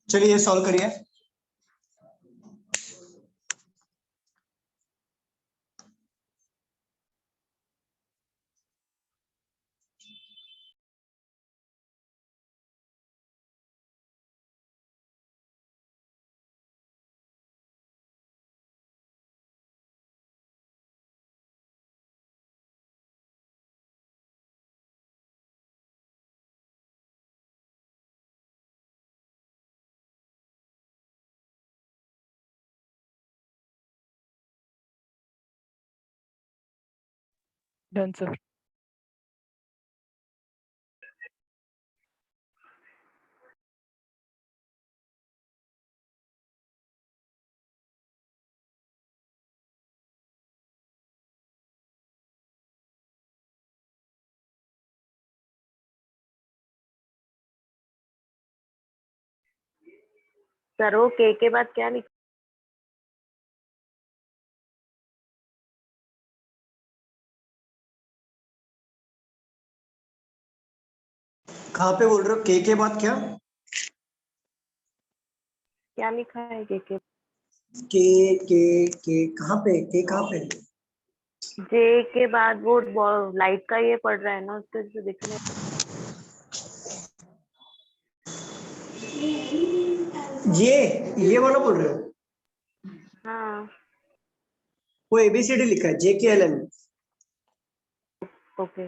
चलिए सॉल्व करिए। Done, sir. Sir वो के बाद क्या लिखा? कहाँ पे बोल रहे हो? के बाद क्या? क्या लिखा है के? के कहाँ पे? के कहाँ पे? जे के बाद वो लाइट का ये पड़ रहा है ना, उसके जो दिखने। ये वाला बोल रहे हो? हाँ वो एबीसीडी लिखा है, JKLM। Okay.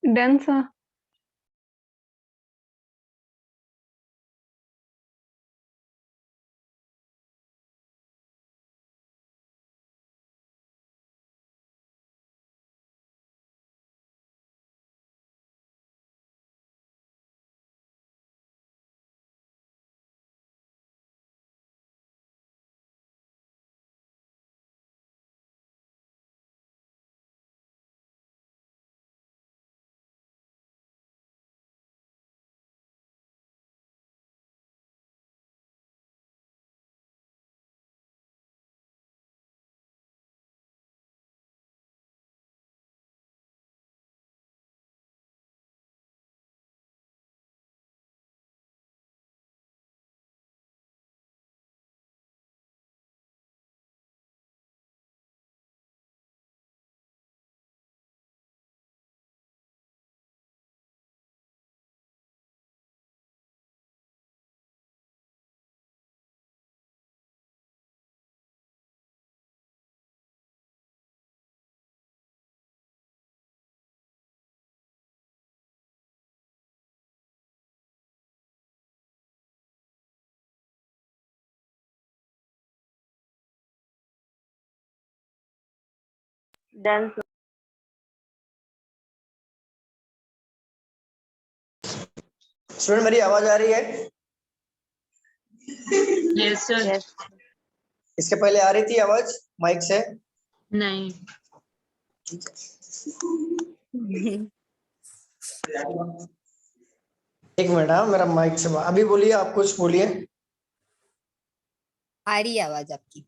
Done, sir. Done sir. Student मेरी आवाज आ रही है? Yes sir. यस। इसके पहले आ रही थी आवाज माइक से? नहीं। एक मिनट, हाँ मेरा माइक से अभी बोलिए, आप कुछ बोलिए। आ रही है आवाज आपकी।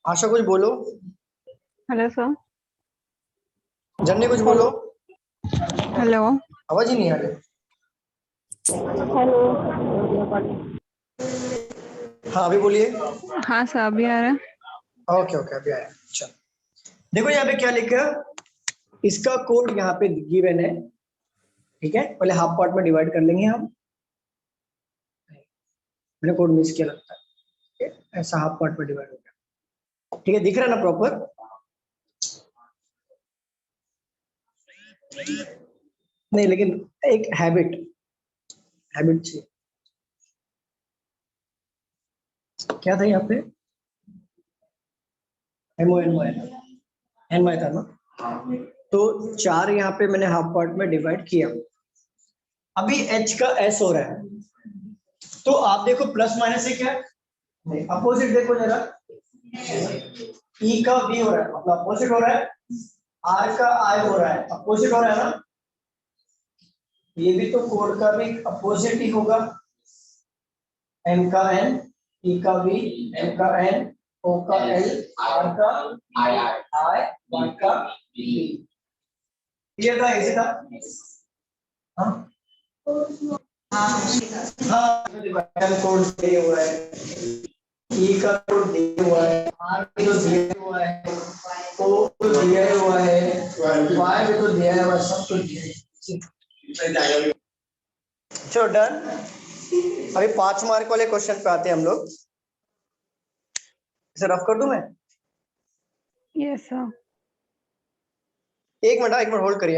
आशा कुछ बोलो। Hello sir. जन्नी कुछ बोलो। हेलो। आवाज ही नहीं आ रही। हेलो। हाँ अभी बोलिए। हाँ सर, अभी आ रहा है। ओके ओके अभी आया। चलो देखो यहाँ पे क्या लिखा है, इसका कोड यहाँ पे गिवन है। ठीक है, पहले हाफ पार्ट में डिवाइड कर लेंगे हम। मैंने कोड मिस किया लगता है। ठीक है, ऐसा हाफ पार्ट में डिवाइड हो गया। ठीक है, दिख रहा है ना प्रॉपर? नहीं लेकिन एक हैबिट चाहिए। क्या था यहाँ पे? एमओ एन वाई था ना? तो 4 यहाँ पे मैंने हाफ पार्ट में डिवाइड किया। अभी एच का एस हो रहा है, तो आप देखो प्लस माइनस से क्या है, अपोजिट देखो जरा। ई का बी हो रहा है, मतलब अपोजिट हो रहा है। आर का आई हो रहा है, अपोजिट हो रहा है ना? ये भी तो कोड का भी अपोजिट ही होगा। एम का एन, ई का बी, एम का एन, ओ का एल, आर का आई, वाई का बी। क्लियर था? ऐसे था? हाँ हाँ, कोड दिया हुआ है, ई का कोड दिया हुआ है, आर का तो दिया हुआ है, ओ को दिया हुआ है, वाई भी तो दिया हुआ है, सब कुछ दिया है। चलो डन। अभी 5 मार्क वाले क्वेश्चन पे आते हैं हम लोग। इसे रफ कर दूं मैं? Yes sir. एक मिनट होल्ड करिए।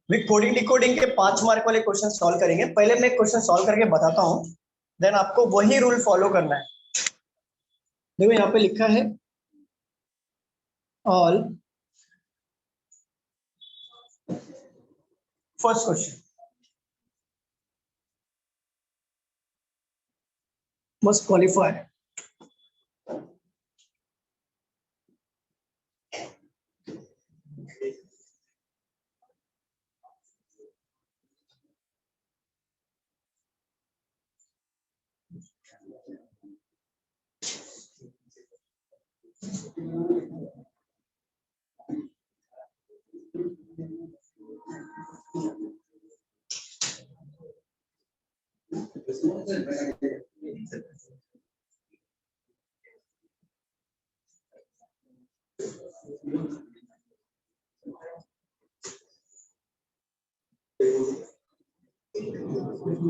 वी कोडिंग डिकोडिंग के 5 मार्क वाले क्वेश्चन सॉल्व करेंगे। पहले मैं क्वेश्चन सॉल्व करके बताता हूं, देन आपको वही रूल फॉलो करना है। देखो यहाँ पे लिखा है all, first question must qualify.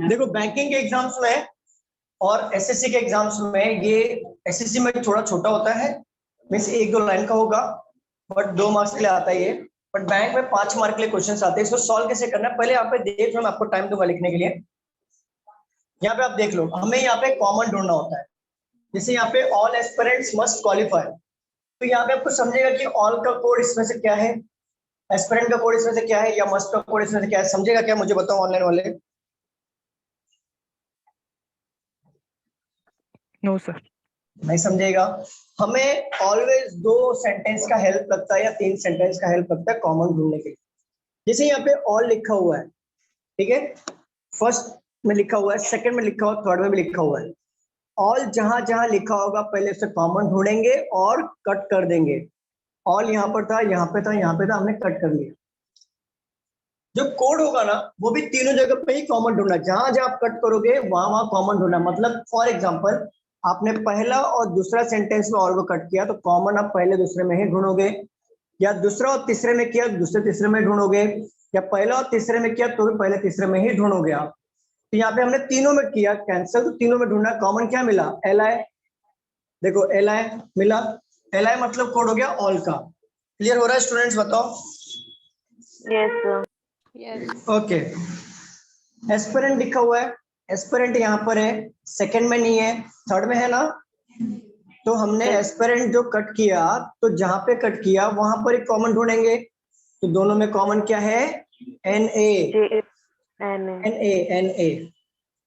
देखो बैंकिंग के एग्जाम्स में और एसएससी के एग्जाम्स में, ये एसएससी में थोड़ा छोटा होता है, मीन्स 1-2 लाइन का होगा, बट 2 मार्क्स के लिए आता है ये। बट बैंक में 5 मार्क के लिए क्वेश्चन आते हैं। इसको सॉल्व कैसे करना है पहले यहाँ पे देख लो, मैं आपको टाइम दूंगा लिखने के लिए। यहाँ पे आप देख लो, हमें यहाँ पे कॉमन ढूंढना होता है। जैसे यहाँ पे ऑल एस्पिरेंट्स मस्ट क्वालिफाई, तो यहाँ पे आपको समझेगा कि ऑल का कोड इसमें से क्या है, एस्पिरेंट का कोड इसमें से क्या है, या मस्ट का कोड इसमें से क्या है, समझेगा क्या? मुझे बताओ ऑनलाइन वाले। No sir. नहीं समझेगा। हमें ऑलवेज 2 सेंटेंस का हेल्प लगता है या 3 सेंटेंस का हेल्प लगता है कॉमन ढूंढने के लिए। जैसे यहाँ पे ऑल लिखा हुआ है, ठीक है, फर्स्ट में लिखा हुआ है, सेकंड में लिखा हुआ है, थर्ड में भी लिखा हुआ है। ऑल जहां जहां लिखा होगा पहले उसे कॉमन ढूंढेंगे और कट कर देंगे। ऑल यहाँ पर था, यहाँ पे था, यहाँ पे था, हमने कट कर लिया। जो कोड होगा ना वो भी तीनों जगह पे ही कॉमन ढूंढना, जहां जहां आप कट करोगे वहां वहां कॉमन ढूंढना। मतलब फॉर एग्जांपल आपने पहला और दूसरा सेंटेंस में ऑल को कट किया तो कॉमन आप पहले दूसरे में ही ढूंढोगे, या दूसरा और तीसरे में किया दूसरे तीसरे में ढूंढोगे, या पहला और तीसरे में किया तो भी पहले तीसरे में ही ढूंढोगे आप। तो यहाँ पे हमने तीनों में किया कैंसिल, तो तीनों में ढूंढना। कॉमन क्या मिला? L I. देखो एल आई मिला, एल आई मतलब कोड हो गया ऑल का। क्लियर हो रहा है स्टूडेंट्स? बताओ। Yes sir. Yes. Okay, aspirant लिखा हुआ है, एस्पिरेंट यहाँ पर है, सेकंड में नहीं है, थर्ड में है ना। तो हमने एस्पिरेंट जो कट किया, तो जहां पे कट किया वहां पर एक कॉमन ढूंढेंगे। तो दोनों में कॉमन क्या है? N A, N A, N A,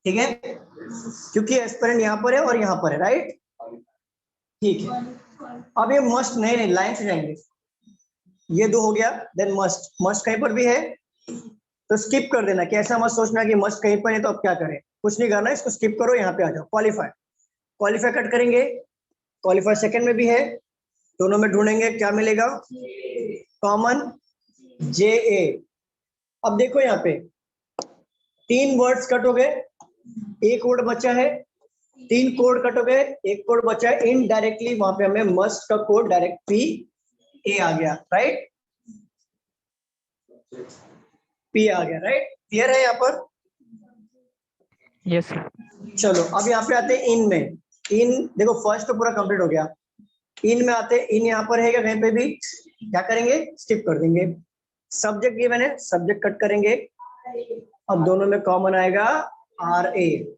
ठीक है, क्योंकि एस्पिरेंट यहाँ पर है और यहाँ पर है, राइट? ठीक है। अब ये मस्ट नहीं लाइन से जाएंगे, ये 2 हो गया, देन मस्ट। मस्ट कहीं पर भी है तो स्किप कर देना, कि ऐसा मत सोचना कि मस्ट कहीं पर है तो अब क्या करें, कुछ नहीं करना, इसको स्किप करो, यहाँ पे आ जाओ। क्वालिफाई, क्वालिफाई कट करेंगे, क्वालिफाई सेकंड में भी है, दोनों में ढूंढेंगे, क्या मिलेगा? कॉमन जे ए। अब देखो यहाँ पे 3 वर्ड्स कट हो गए, 1 वर्ड बचा है, 3 कोड कट हो गए, 1 कोड बचा है। इनडायरेक्टली वहां पे हमें मस्ट का कोड डायरेक्ट पी ए आ गया, राइट? पी आ गया, राइट? क्लियर है यहाँ पर? Yes sir. चलो अब यहाँ पे आते हैं इन में। इन देखो फर्स्ट तो पूरा कंप्लीट हो गया, इन में आते हैं। इन यहाँ पर है क्या कहीं पे भी? क्या करेंगे? स्किप कर देंगे। सब्जेक्ट ये मैंने सब्जेक्ट कट करेंगे, अब दोनों में कॉमन आएगा आर ए।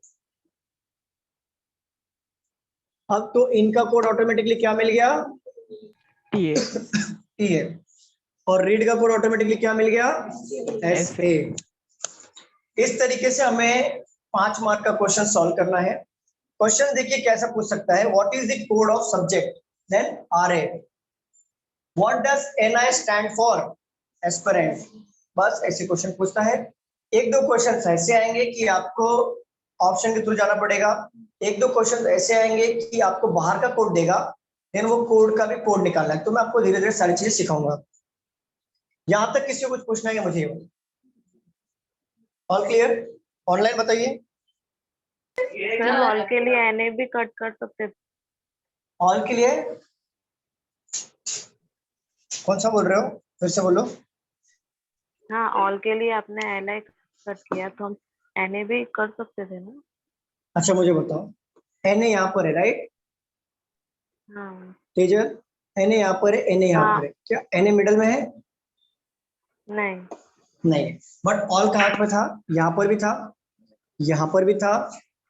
अब तो इनका कोड ऑटोमेटिकली क्या मिल गया? T A. T A. और रीड का कोड ऑटोमेटिकली क्या मिल गया? S A. इस तरीके से हमें 5 मार्क का क्वेश्चन सॉल्व करना है। क्वेश्चन देखिए कैसा पूछ सकता है, what is the code of subject, then R A. What does N I stand for? Aspirant. बस ऐसे क्वेश्चन पूछता है। 1-2 क्वेश्चन ऐसे आएंगे कि आपको ऑप्शन के थ्रू जाना पड़ेगा, 1-2 क्वेश्चन ऐसे आएंगे कि आपको बाहर का कोड देगा, देन वो कोड का भी कोड निकालना है। तो मैं आपको धीरे धीरे सारी चीजें सिखाऊंगा। यहां तक किसी को कुछ पूछना है मुझे? All clear? ऑनलाइन बताइए। सर ऑल के लिए एन ए भी कट कर सकते थे। ऑल के लिए कौन सा बोल रहे हो? फिर से बोलो। हाँ ऑल के लिए आपने एल आई कट किया तो हम एन ए भी कर सकते थे ना। अच्छा मुझे बताओ, एन ए यहाँ पर है, राइट? हाँ तेजल, एन ए यहाँ पर है, एन ए यहाँ हाँ पर है, क्या एन ए मिडल में है? नहीं। नहीं, बट ऑल कहाँ पे था? यहाँ पर भी था, यहाँ पर भी था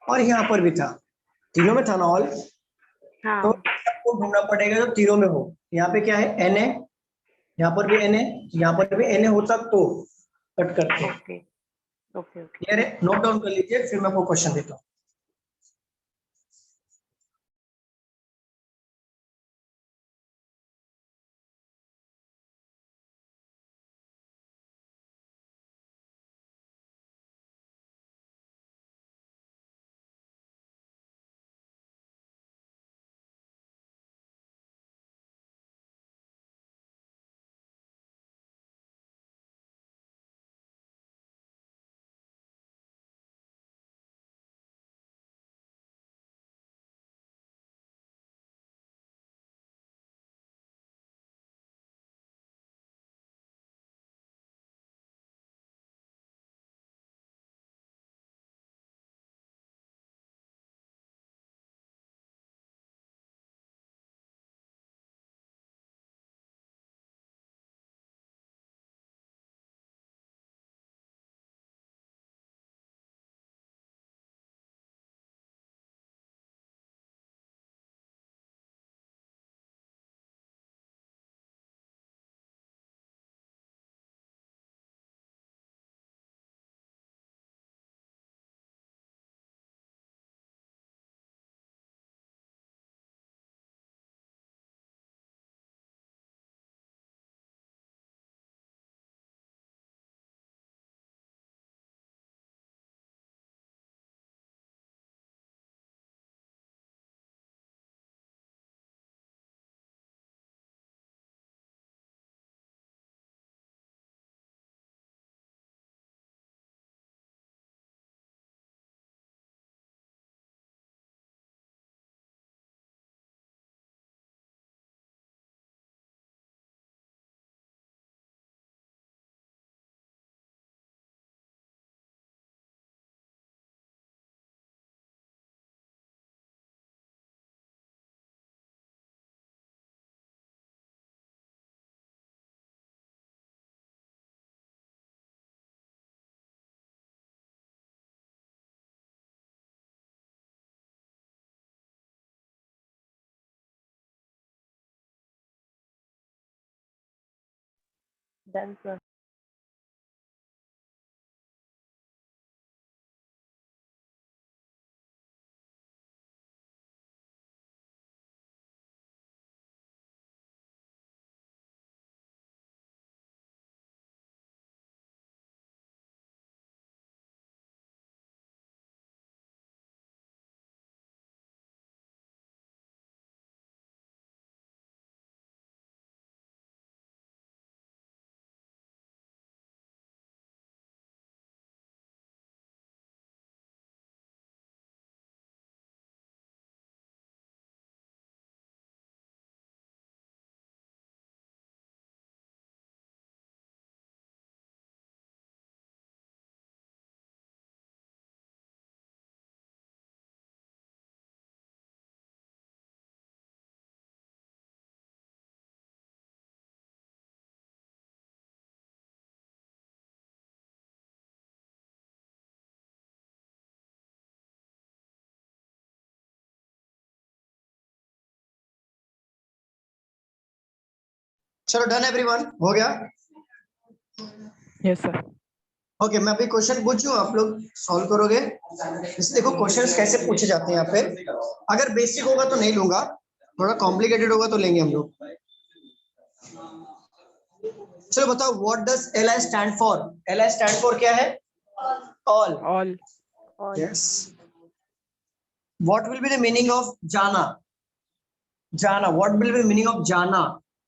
और यहाँ पर भी था, तीनों में था ना ऑल। हाँ। तो आपको ढूंढना पड़ेगा जो तीनों में हो। यहाँ पे क्या है? एन है, यहाँ पर भी एन है, यहाँ पर भी एन है, होता तो कट करते हैं। Okay okay okay. क्लियर है? नोट डाउन कर लीजिए, फिर मैं आपको क्वेश्चन देता हूँ। Done sir. चलो डन एवरीवन, हो गया? Yes, sir. ओके, मैं अभी क्वेश्चन पूछूं, आप लोग सॉल्व करोगे। इस देखो क्वेश्चंस कैसे पूछे जाते हैं यहाँ पे। अगर बेसिक होगा तो नहीं लूंगा, थोड़ा कॉम्प्लिकेटेड होगा तो लेंगे हम लोग। चलो बताओ, what does L I stand for? L I stand for क्या है? ऑल। All. और yes. What will be the meaning of जाना? जाना, what will be the meaning of जाना?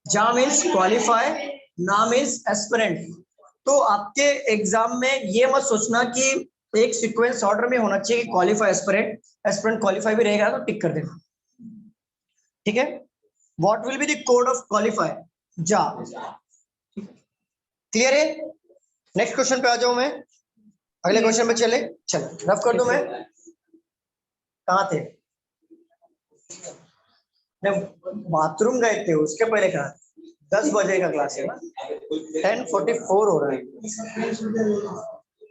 जा मीन्स क्वालिफाई, ना मीन्स एस्पिरेंट। तो आपके एग्जाम में ये मत सोचना कि एक सीक्वेंस ऑर्डर में होना चाहिए, क्वालिफाई एस्पिरेंट, एस्पिरेंट क्वालिफाई भी रहेगा तो टिक कर देना, ठीक है? What will be the code of qualify? जा। क्लियर है? नेक्स्ट क्वेश्चन पे आ जाऊं मैं, अगले क्वेश्चन पे चले। चलो रफ कर दो। मैं कहाँ थे? बाथरूम गए थे, उसके पहले कहा 10 बजे का क्लास है ना, 10:44 हो रहा है।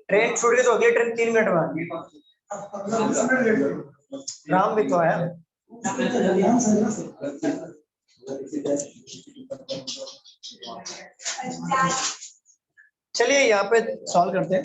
ट्रेन छूट गई तो अगली ट्रेन 3 मिनट में आती है। राम भी तो आया। चलिए यहाँ पे सॉल्व करते हैं।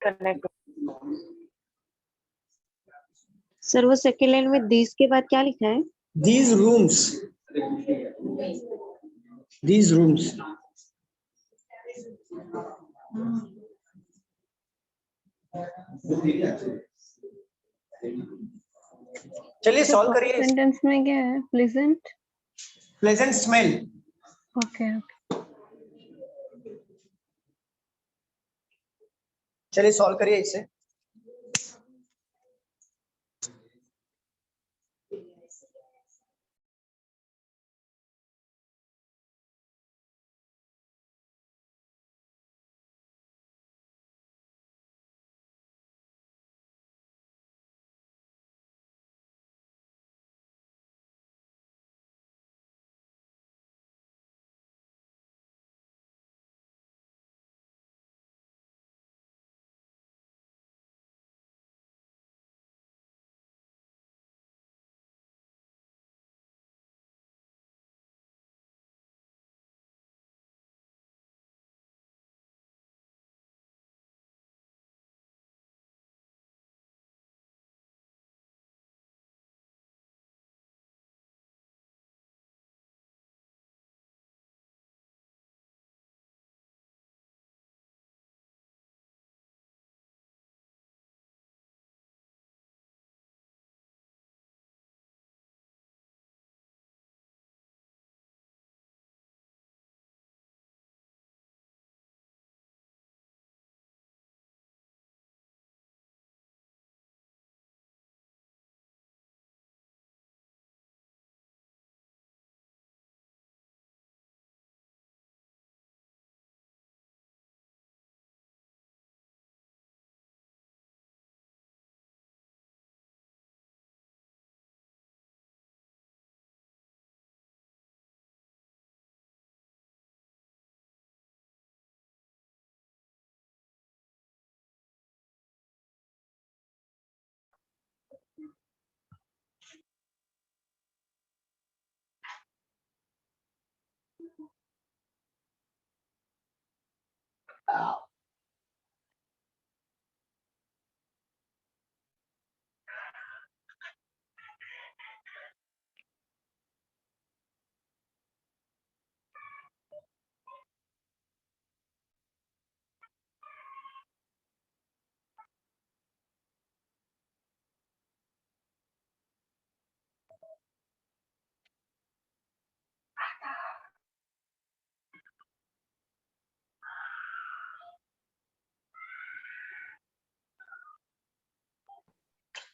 कनेक्ट। सर वो सेकेंड लाइन में दिस के बाद क्या लिखा है? These rooms. These rooms. चलिए सॉल्व करिए। सेंटेंस में क्या है? प्लेजेंट। Pleasant smell. ओके। चलिए सॉल्व करिए इसे।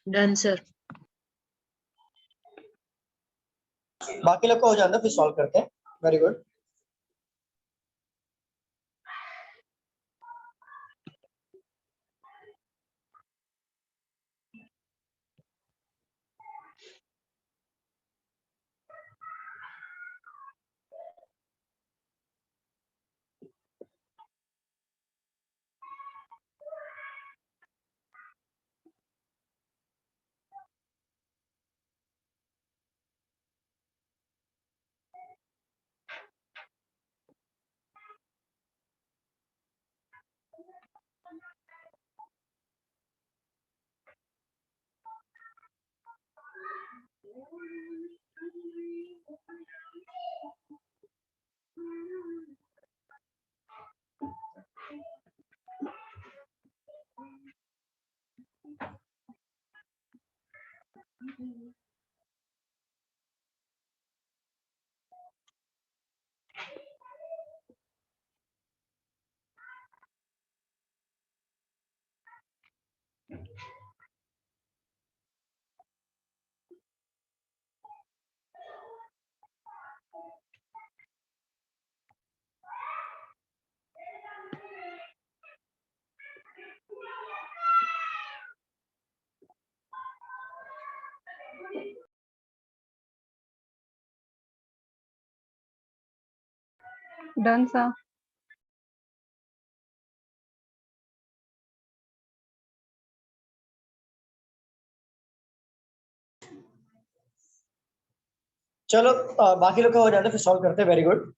Done sir. बाकी लोग को हो जाता फिर सॉल्व करते हैं। Very good. Done, sir. चलो बाकी लोग का हो जाता है, फिर सॉल्व करते हैं। Very good.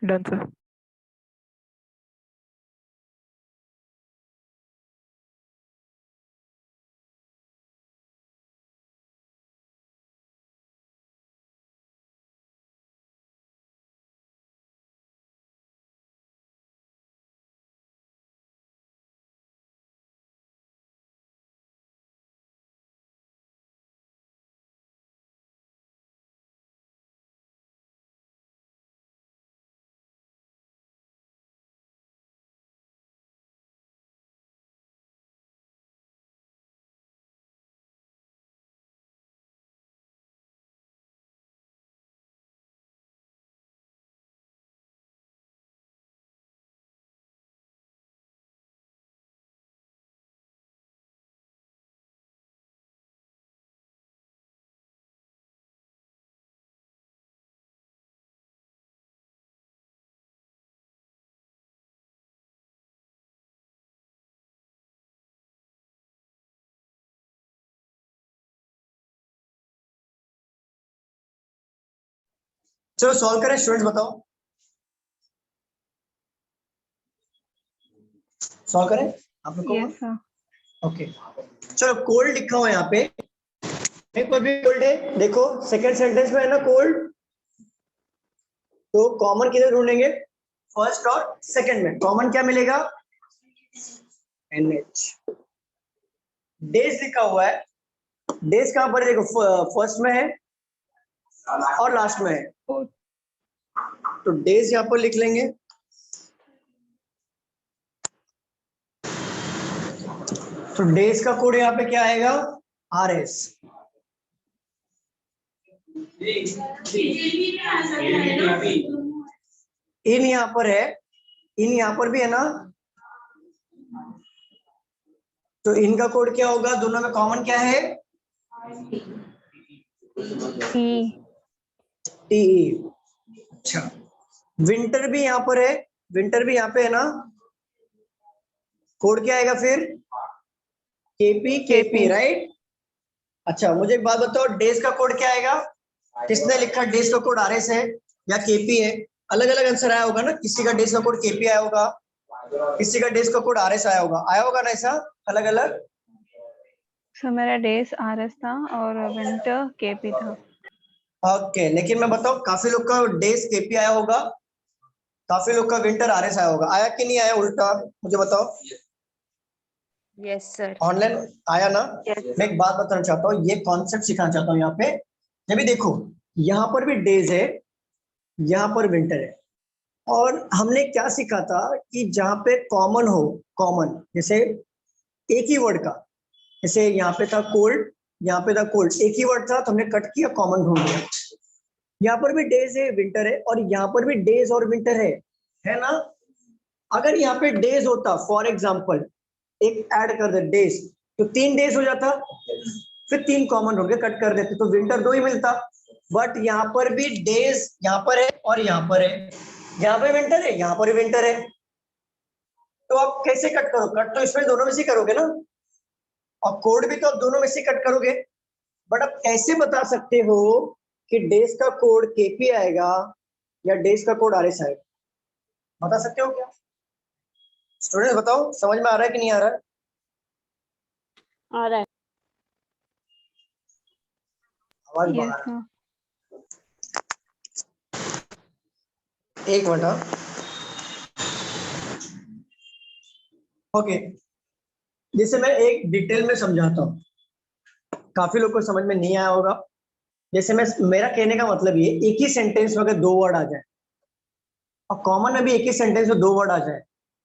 Done, sir. चलो सॉल्व करें स्टूडेंट्स, बताओ सॉल्व करें आप लोग को। Yes, sir. ओके चलो, कोल्ड लिखा हुआ है यहाँ पे, एक पर भी कोल्ड है। देखो सेकंड सेंटेंस में है ना कोल्ड, तो कॉमन किधर ढूंढेंगे? फर्स्ट और सेकंड में कॉमन क्या मिलेगा? NH। डेज लिखा हुआ है, डेज कहां पर है? देखो फर्स्ट में है और लास्ट में है, Oh, तो डेज यहां पर लिख लेंगे। तो डेज का कोड यहाँ पे क्या आएगा? RS। इन यहाँ पर है, इन यहाँ पर भी है ना, तो इनका कोड क्या होगा? दोनों में कॉमन क्या है? E. TE। अच्छा, विंटर भी यहाँ पर है, विंटर भी यहाँ पे है ना, कोड क्या आएगा फिर? KP, right. अच्छा मुझे एक बात बताओ, डेज का कोड क्या आएगा? किसने लिखा डेज का कोड RS है या KP है? अलग अलग आंसर आया होगा ना, किसी का डेज का कोड KP आया होगा, किसी का डेज का कोड RS आया होगा ना, ऐसा अलग अलग। So मेरा days RS था और winter KP था. ओके लेकिन मैं बताऊं, काफी लोग का डेज KP आया होगा, काफी लोग का विंटर RS आया होगा। आया कि नहीं आया? उल्टा मुझे बताओ। Yes, sir. ऑनलाइन आया ना? Yes. मैं एक बात बताना चाहता हूँ, ये कॉन्सेप्ट सिखाना चाहता हूँ यहाँ पे। जब भी देखो, यहाँ पर भी डेज है, यहाँ पर विंटर है, और हमने क्या सीखा था कि जहाँ पे कॉमन हो, कॉमन जैसे एक ही वर्ड का, जैसे यहाँ पे था कोल्ड, यहाँ पे था कोल्ड, एक ही वर्ड था तो हमने कट किया, कॉमन ढूंढ लिया। यहाँ पर भी डेज है, विंटर है, और यहाँ पर भी डेज और विंटर है ना? अगर यहाँ पे डेज होता, फॉर एग्जाम्पल एक ऐड कर दे डेज, तो 3 डेज हो जाता, फिर 3 कॉमन ढूंढ के कट कर देते तो विंटर 2 ही मिलता। बट यहाँ पर भी डेज यहाँ पर है और यहाँ पर है, यहाँ पे विंटर है, यहाँ पर विंटर है, तो आप कैसे कट करो? कट तो इसमें दोनों में से करोगे ना, और कोड भी तो आप दोनों में से कट करोगे। बट आप कैसे बता सकते हो कि डेज का कोड KP आएगा या डेज का कोड RS आएगा? बता सकते हो क्या स्टूडेंट? बताओ, समझ में आ रहा है कि नहीं आ रहा है? All right. आवाज Yes, बाहर sir. है। एक मिनट। ओके, जैसे मैं एक डिटेल में समझाता हूँ, काफी लोग को समझ में नहीं आया होगा। जैसे मेरा कहने का मतलब ये, एक ही सेंटेंस में अगर दो वर्ड आ जाए और कॉमन में भी एक ही सेंटेंस में दो वर्ड आ जाए,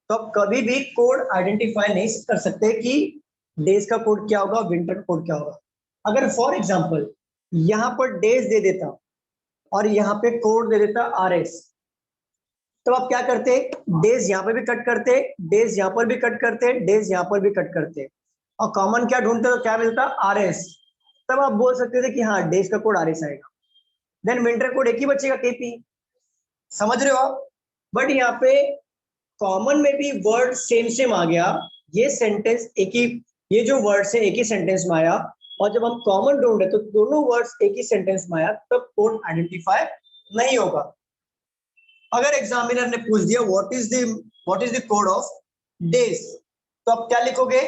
तो आप कभी भी कोड आइडेंटिफाई नहीं कर सकते कि डेज का कोड क्या होगा, विंटर का कोड क्या होगा। अगर फॉर एग्जांपल यहाँ पर डेज दे देता और यहाँ पे कोड दे देता RS, तो आप क्या करते, डेज यहाँ पे भी कट करते, डेज यहाँ पर भी कट करते, डेज यहाँ पर भी कट करते, और कॉमन क्या ढूंढते, तो क्या मिलता, RS। तब आप बोल सकते थे कि हाँ डेज का कोड RS आएगा। देन विंटर कोड एक ही बचेगा, KP। समझ रहे हो आप? बट यहाँ पे कॉमन में भी वर्ड सेम सेम आ गया, ये सेंटेंस एक ही, ये जो वर्ड्स है एक ही सेंटेंस में आया, और जब हम कॉमन ढूंढे तो दोनों वर्ड्स एक ही सेंटेंस में आया, तब कोड आइडेंटिफाई नहीं होगा। अगर एग्जामिनर ने पूछ दिया what is the code of days, तो आप क्या लिखोगे,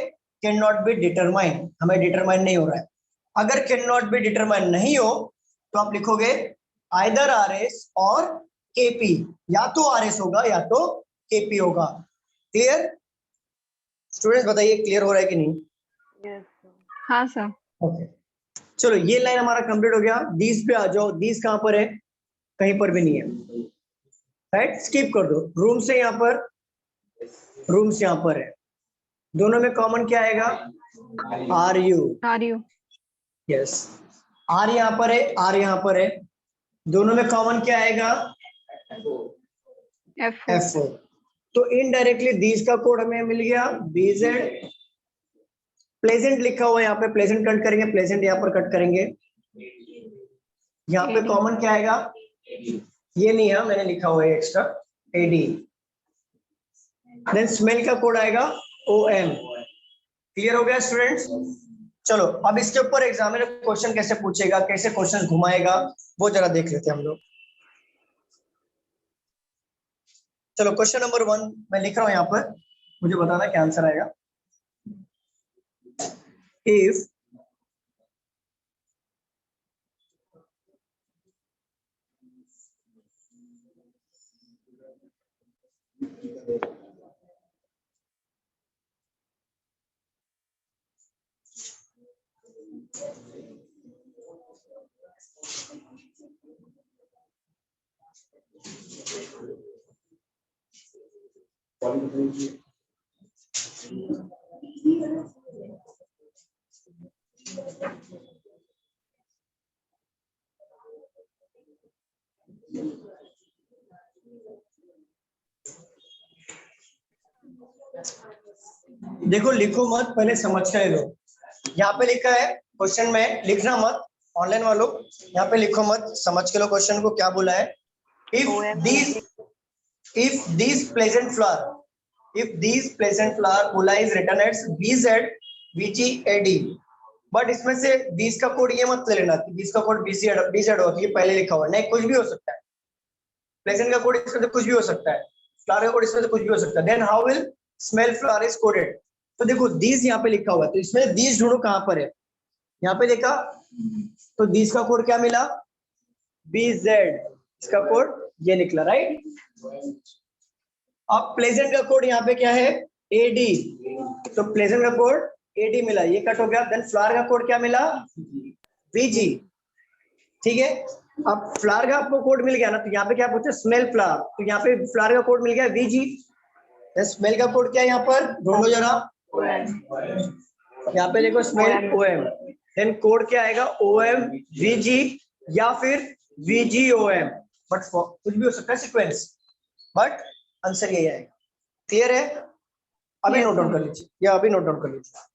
कैन नॉट बी डिटरमाइन, हमें डिटरमाइन नहीं हो रहा है। अगर कैन नॉट बी डिटरमाइन नहीं हो तो आप लिखोगे आइदर RS और KP, या तो RS होगा या तो KP होगा। क्लियर? स्टूडेंट्स बताइए क्लियर हो रहा है कि नहीं? Yes sir. हाँ सर. ओके, चलो ये लाइन हमारा कंप्लीट हो गया। दीज पे आ जाओ, दीज कहां पर है, कहीं पर भी नहीं है, राइट, स्किप कर दो। रूम से यहाँ पर, रूम से यहाँ पर है, दोनों में कॉमन क्या आएगा, R U. Are you? Yes, R यहाँ पर है, आर यहाँ पर है, दोनों में कॉमन क्या आएगा, F4. F4। तो इनडायरेक्टली दीज का कोड हमें मिल गया, BZ। प्लेजेंट लिखा हुआ है यहाँ पे, प्लेजेंट कट करेंगे, प्लेजेंट यहाँ पर कट करेंगे। यहाँ पे AD. कॉमन क्या आएगा, ये नहीं है, मैंने लिखा हुआ है एक्स्ट्रा, AD। देन स्मेल का कोड आएगा OM। क्लियर हो गया स्टूडेंट्स? चलो अब इसके ऊपर एग्जामिनर क्वेश्चन कैसे पूछेगा, कैसे क्वेश्चन घुमाएगा, वो जरा देख लेते हैं हम लोग। चलो क्वेश्चन नंबर 1 मैं लिख रहा हूं यहाँ पर, मुझे बताना क्या आंसर आएगा। इफ देखो लिखो मत, पहले समझ कर लो। यहाँ पे लिखा है क्वेश्चन में, लिखना मत ऑनलाइन वालों, यहाँ पे लिखो मत, समझ के लो क्वेश्चन को क्या बोला है। इफ these pleasant flower बोला is written as BZ VGAD, but इसमें से these का कोड ये मत ले लेना कि these का कोड BZ हो, ये पहले लिखा हुआ नहीं, कुछ भी हो सकता है। प्लेजेंट का कोड इसमें से कुछ भी हो सकता है, फ्लावर का कोड इसमें से कुछ भी हो सकता है। Then how will smell flower is coded, तो देखो दीज यहाँ पे लिखा हुआ है, तो इसमें दीज ढूंढो कहां पर है, यहाँ पे देखा तो दीज का कोड क्या मिला, BZ, इसका कोड ये निकला, राइट। अब प्लेजेंट का कोड यहाँ पे क्या है, AD, तो प्लेजेंट का कोड AD मिला, ये कट हो गया। देन फ्लावर का कोड क्या मिला, VG, ठीक है। अब फ्लावर का आपको कोड मिल गया ना, तो यहाँ पे क्या पूछे, स्मेल फ्लावर, तो यहाँ पे फ्लावर का कोड मिल गया VG। स्मेल का कोड क्या है यहाँ पर, ढूंढो जरा, यहाँ पे देखो स्मेल OM। देन कोड क्या आएगा, OM VG या फिर VG OM, बट कुछ भी हो सकता है सीक्वेंस, बट आंसर यही आएगा। क्लियर है? अभी Yes, नोट डाउन sir. कर लीजिए, या अभी नोट डाउन कर लीजिए।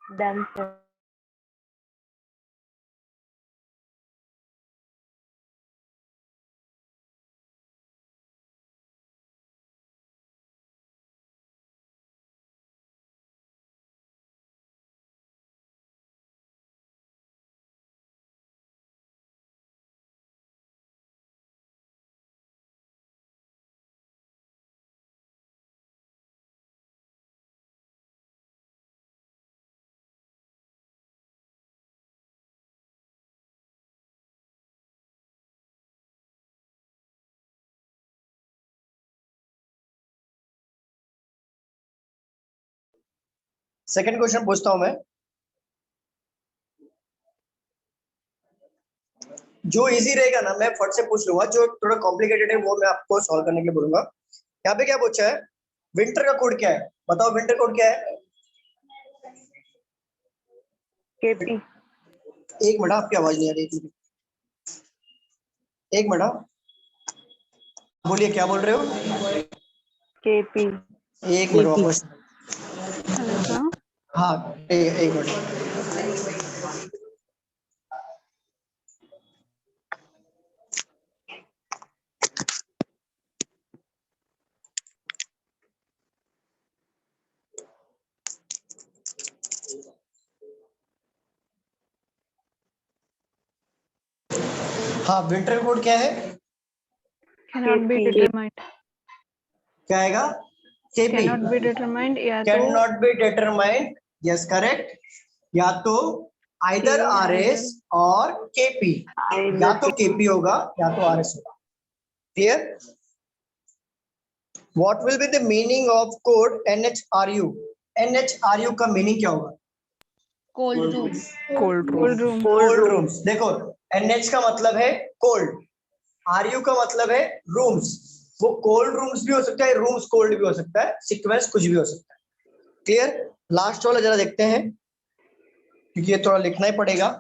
Done sir. सेकंड क्वेश्चन पूछता हूं मैं, जो इजी रहेगा ना मैं फट से पूछ लूंगा, जो थोड़ा कॉम्प्लिकेटेड है वो मैं आपको सॉल्व करने के लिए बोलूंगा। यहाँ पे क्या पूछा है, विंटर का कोड क्या है, बताओ विंटर कोड क्या है। केपी। एक मिनट, आपकी आवाज नहीं आ रही थी, एक मिनट, बोलिए क्या बोल रहे हो। केपी। एक मिनट वापस। Hello sir. हाँ, एक मिनट। हाँ, विंटर कोड क्या है, cannot be केपी। determined, क्या आएगा, केपी। cannot be determined या तो can not be determined, yes correct, या तो either K R S either और केपी, या तो केपी होगा या तो आर एस होगा। Clear. What will be the meaning of code NHRU। NHRU का मीनिंग क्या होगा, Cold room. Cold room. cold room, cold rooms. देखो NH का मतलब है कोल्ड, RU का मतलब है रूम्स, वो कोल्ड रूम्स भी हो सकता है, रूम्स कोल्ड भी हो सकता है, सीक्वेंस कुछ भी हो सकता है। क्लियर। लास्ट वाला जरा देखते हैं, क्योंकि ये थोड़ा लिखना ही पड़ेगा।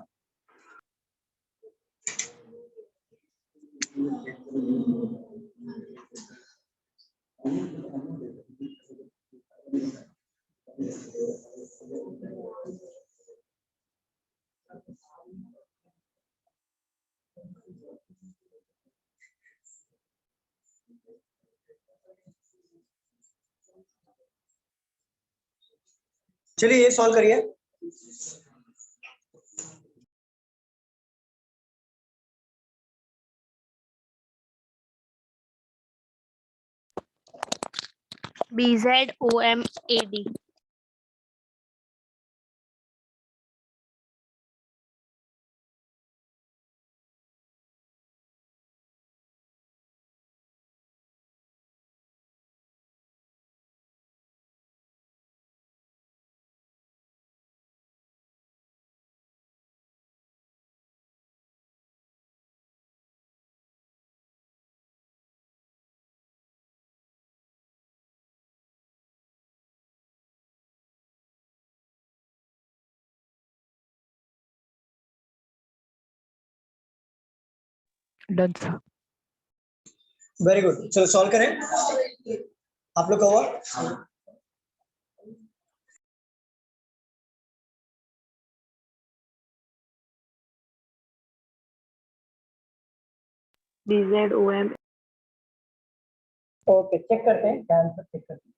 चलिए ये सॉल्व करिए। BZOMAD. Done, sir. Very good, चलो सॉल्व करें। आप लोग का हुआ। BZOM। ओके, चेक करते हैं क्या आंसर, चेक करते हैं।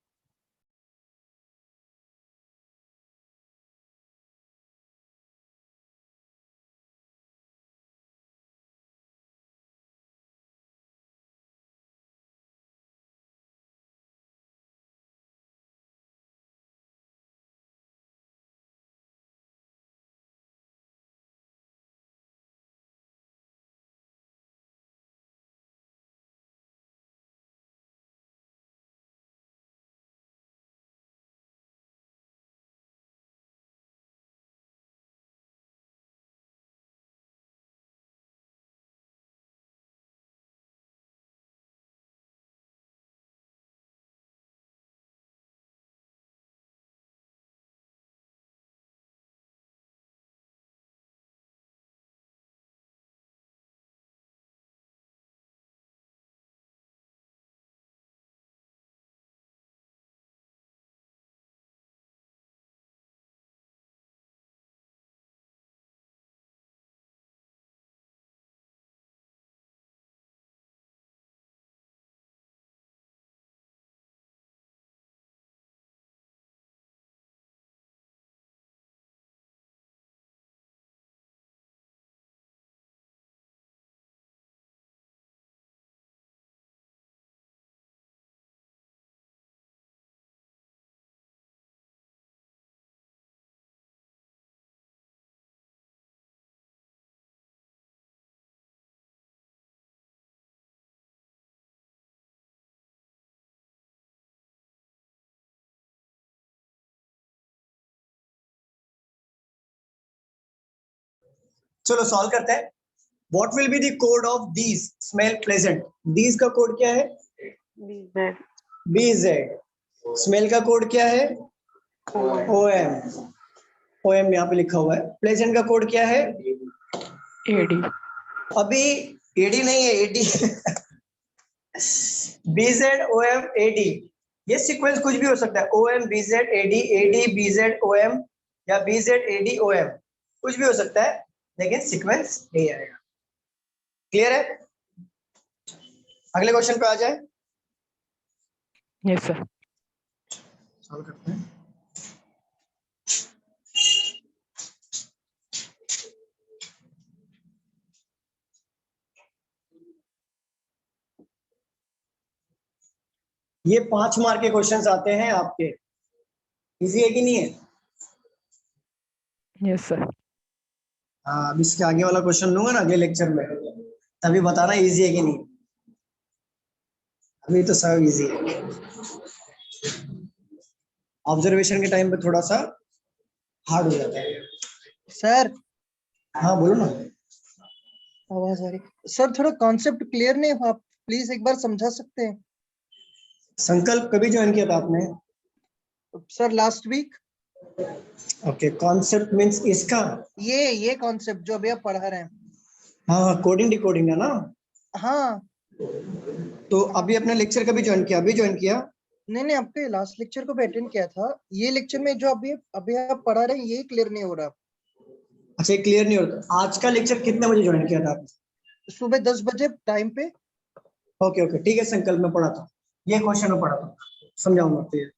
चलो सॉल्व करते हैं। What will be the code of these smell pleasant? These का कोड क्या है? BZ BZ। स्मेल का कोड क्या है? OM OM। OM यहाँ पे लिखा हुआ है। प्लेजेंट का कोड क्या है? AD। अभी AD नहीं है, AD। BZ OM AD, ये सीक्वेंस कुछ भी हो सकता है। OM BZ AD, AD BZ OM, या BZ AD OM, कुछ भी हो सकता है, लेकिन सीक्वेंस नहीं आएगा। क्लियर है? अगले क्वेश्चन पे आ जाए। Yes, sir. सॉल्व करते हैं। ये 5 मार्क के क्वेश्चंस आते हैं आपके। इजी है कि नहीं है? Yes, sir. हाँ, अब इसके आगे वाला क्वेश्चन लूंगा ना अगले लेक्चर में, तभी बताना इजी है कि नहीं। अभी तो सब इजी है। ऑब्जर्वेशन के टाइम पे थोड़ा सा हार्ड हो जाता है। सर हाँ बोलो ना। आवाज आ रही सर, थोड़ा कॉन्सेप्ट क्लियर नहीं हुआ, आप प्लीज एक बार समझा सकते हैं? संकल्प कभी ज्वाइन किया था आपने? Sir last week. Okay, concept means इसका। ये कॉन्सेप्ट जो अभी आप पढ़ा रहे हैं। हाँ हाँ, कोडिंग डिकोडिंग है ना। हाँ। तो अभी अपने लेक्चर कभी ज्वाइन किया? अभी ज्वाइन किया? नहीं, आपके लास्ट लेक्चर को भी अटेंड किया था। ये लेक्चर में जो अभी अभी आप पढ़ा रहे हैं ये क्लियर नहीं हो रहा। अच्छा, क्लियर नहीं होता। आज का लेक्चर कितने बजे ज्वाइन किया था आपने? सुबह 10 बजे टाइम पे। ओके ओके, ठीक है। संकल्प में पढ़ा था, ये क्वेश्चन में पढ़ा था, समझाऊंगा फिर।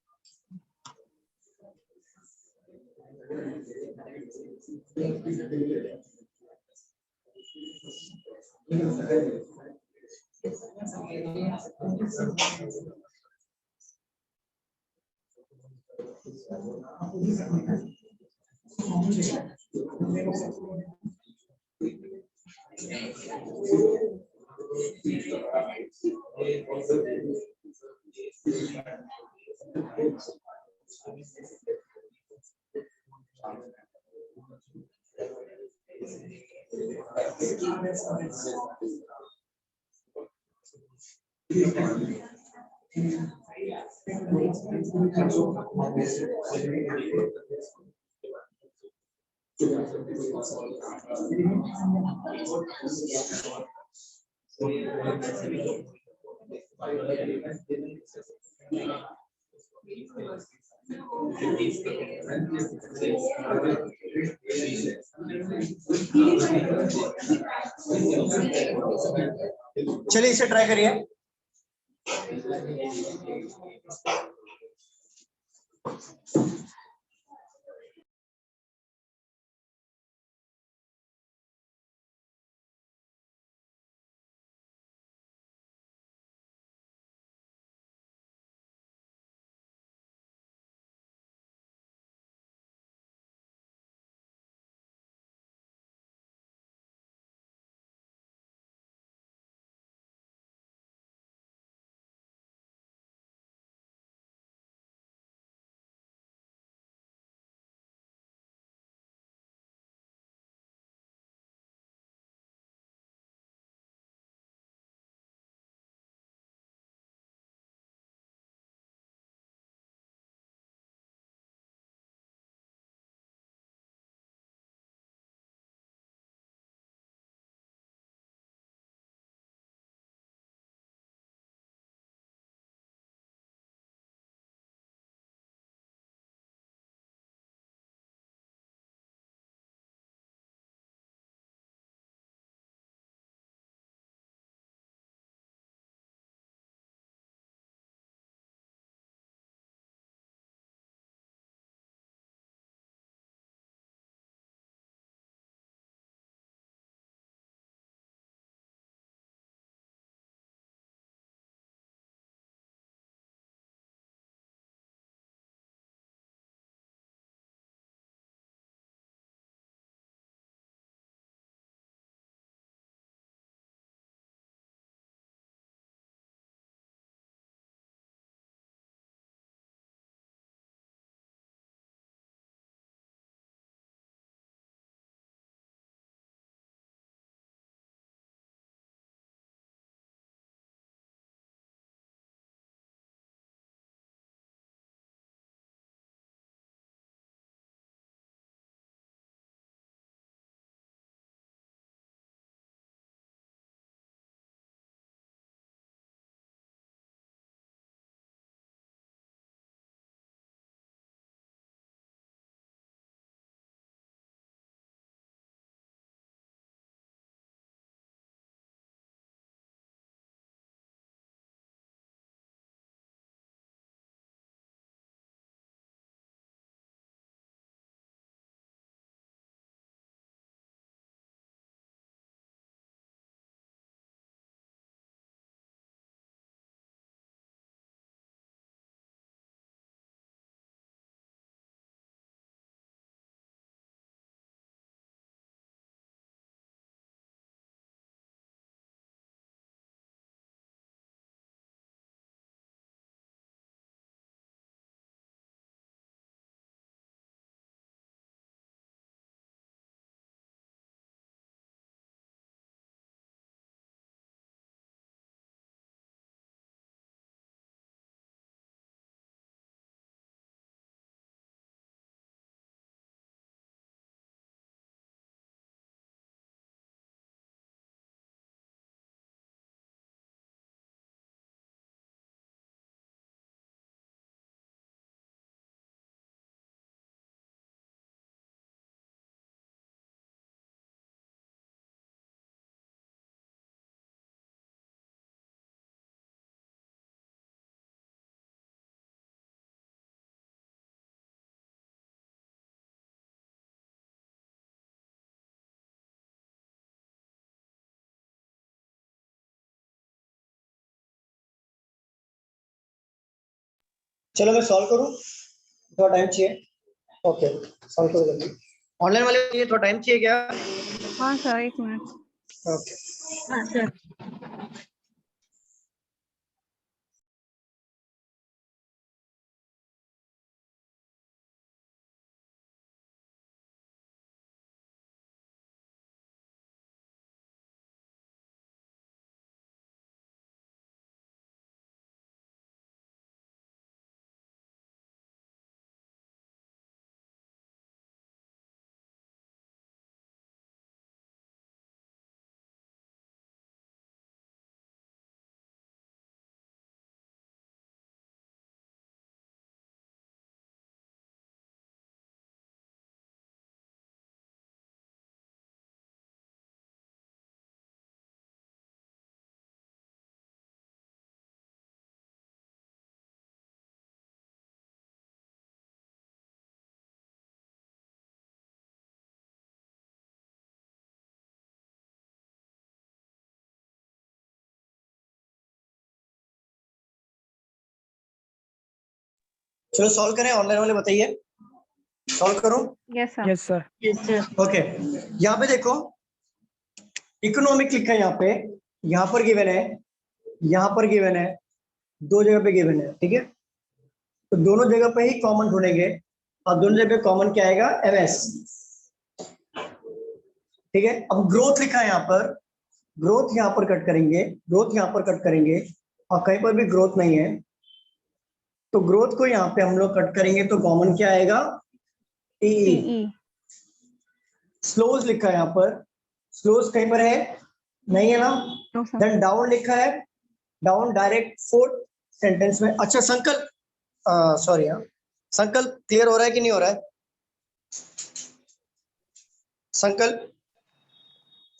चलिए इसे ट्राई करिए। चलो मैं सॉल्व करूं, थोड़ा टाइम चाहिए। ओके सॉल्व करो जल्दी। ऑनलाइन वाले के लिए थोड़ा टाइम चाहिए क्या? हाँ सर, 1 मिनट। ओके हाँ सर। चलो सॉल्व करें, ऑनलाइन वाले बताइए, सॉल्व करो। Yes sir. Yes, sir. Yes sir. Okay यहाँ पे देखो इकोनॉमिक लिखा है, यहाँ पर गिवन है, यहाँ पर गिवन है, दो जगह पे गिवन है, ठीक है। तो दोनों जगह पे ही कॉमन ढूंढेंगे और दोनों जगह पे कॉमन क्या आएगा? एमएस, ठीक है। अब ग्रोथ लिखा है यहाँ पर, ग्रोथ यहाँ पर कट करेंगे, ग्रोथ यहाँ पर कट करेंगे और कहीं पर भी ग्रोथ नहीं है तो ग्रोथ को यहाँ पे हम लोग कट करेंगे तो कॉमन क्या आएगा? टीई। टीई। स्लोज लिखा है यहाँ पर, स्लोज कहीं पर है? नहीं है ना। No sir. देन डाउन लिखा है, डाउन डायरेक्ट फोर्थ सेंटेंस में। अच्छा संकल्प, सॉरी हाँ, संकल्प क्लियर हो रहा है कि नहीं हो रहा है? संकल्प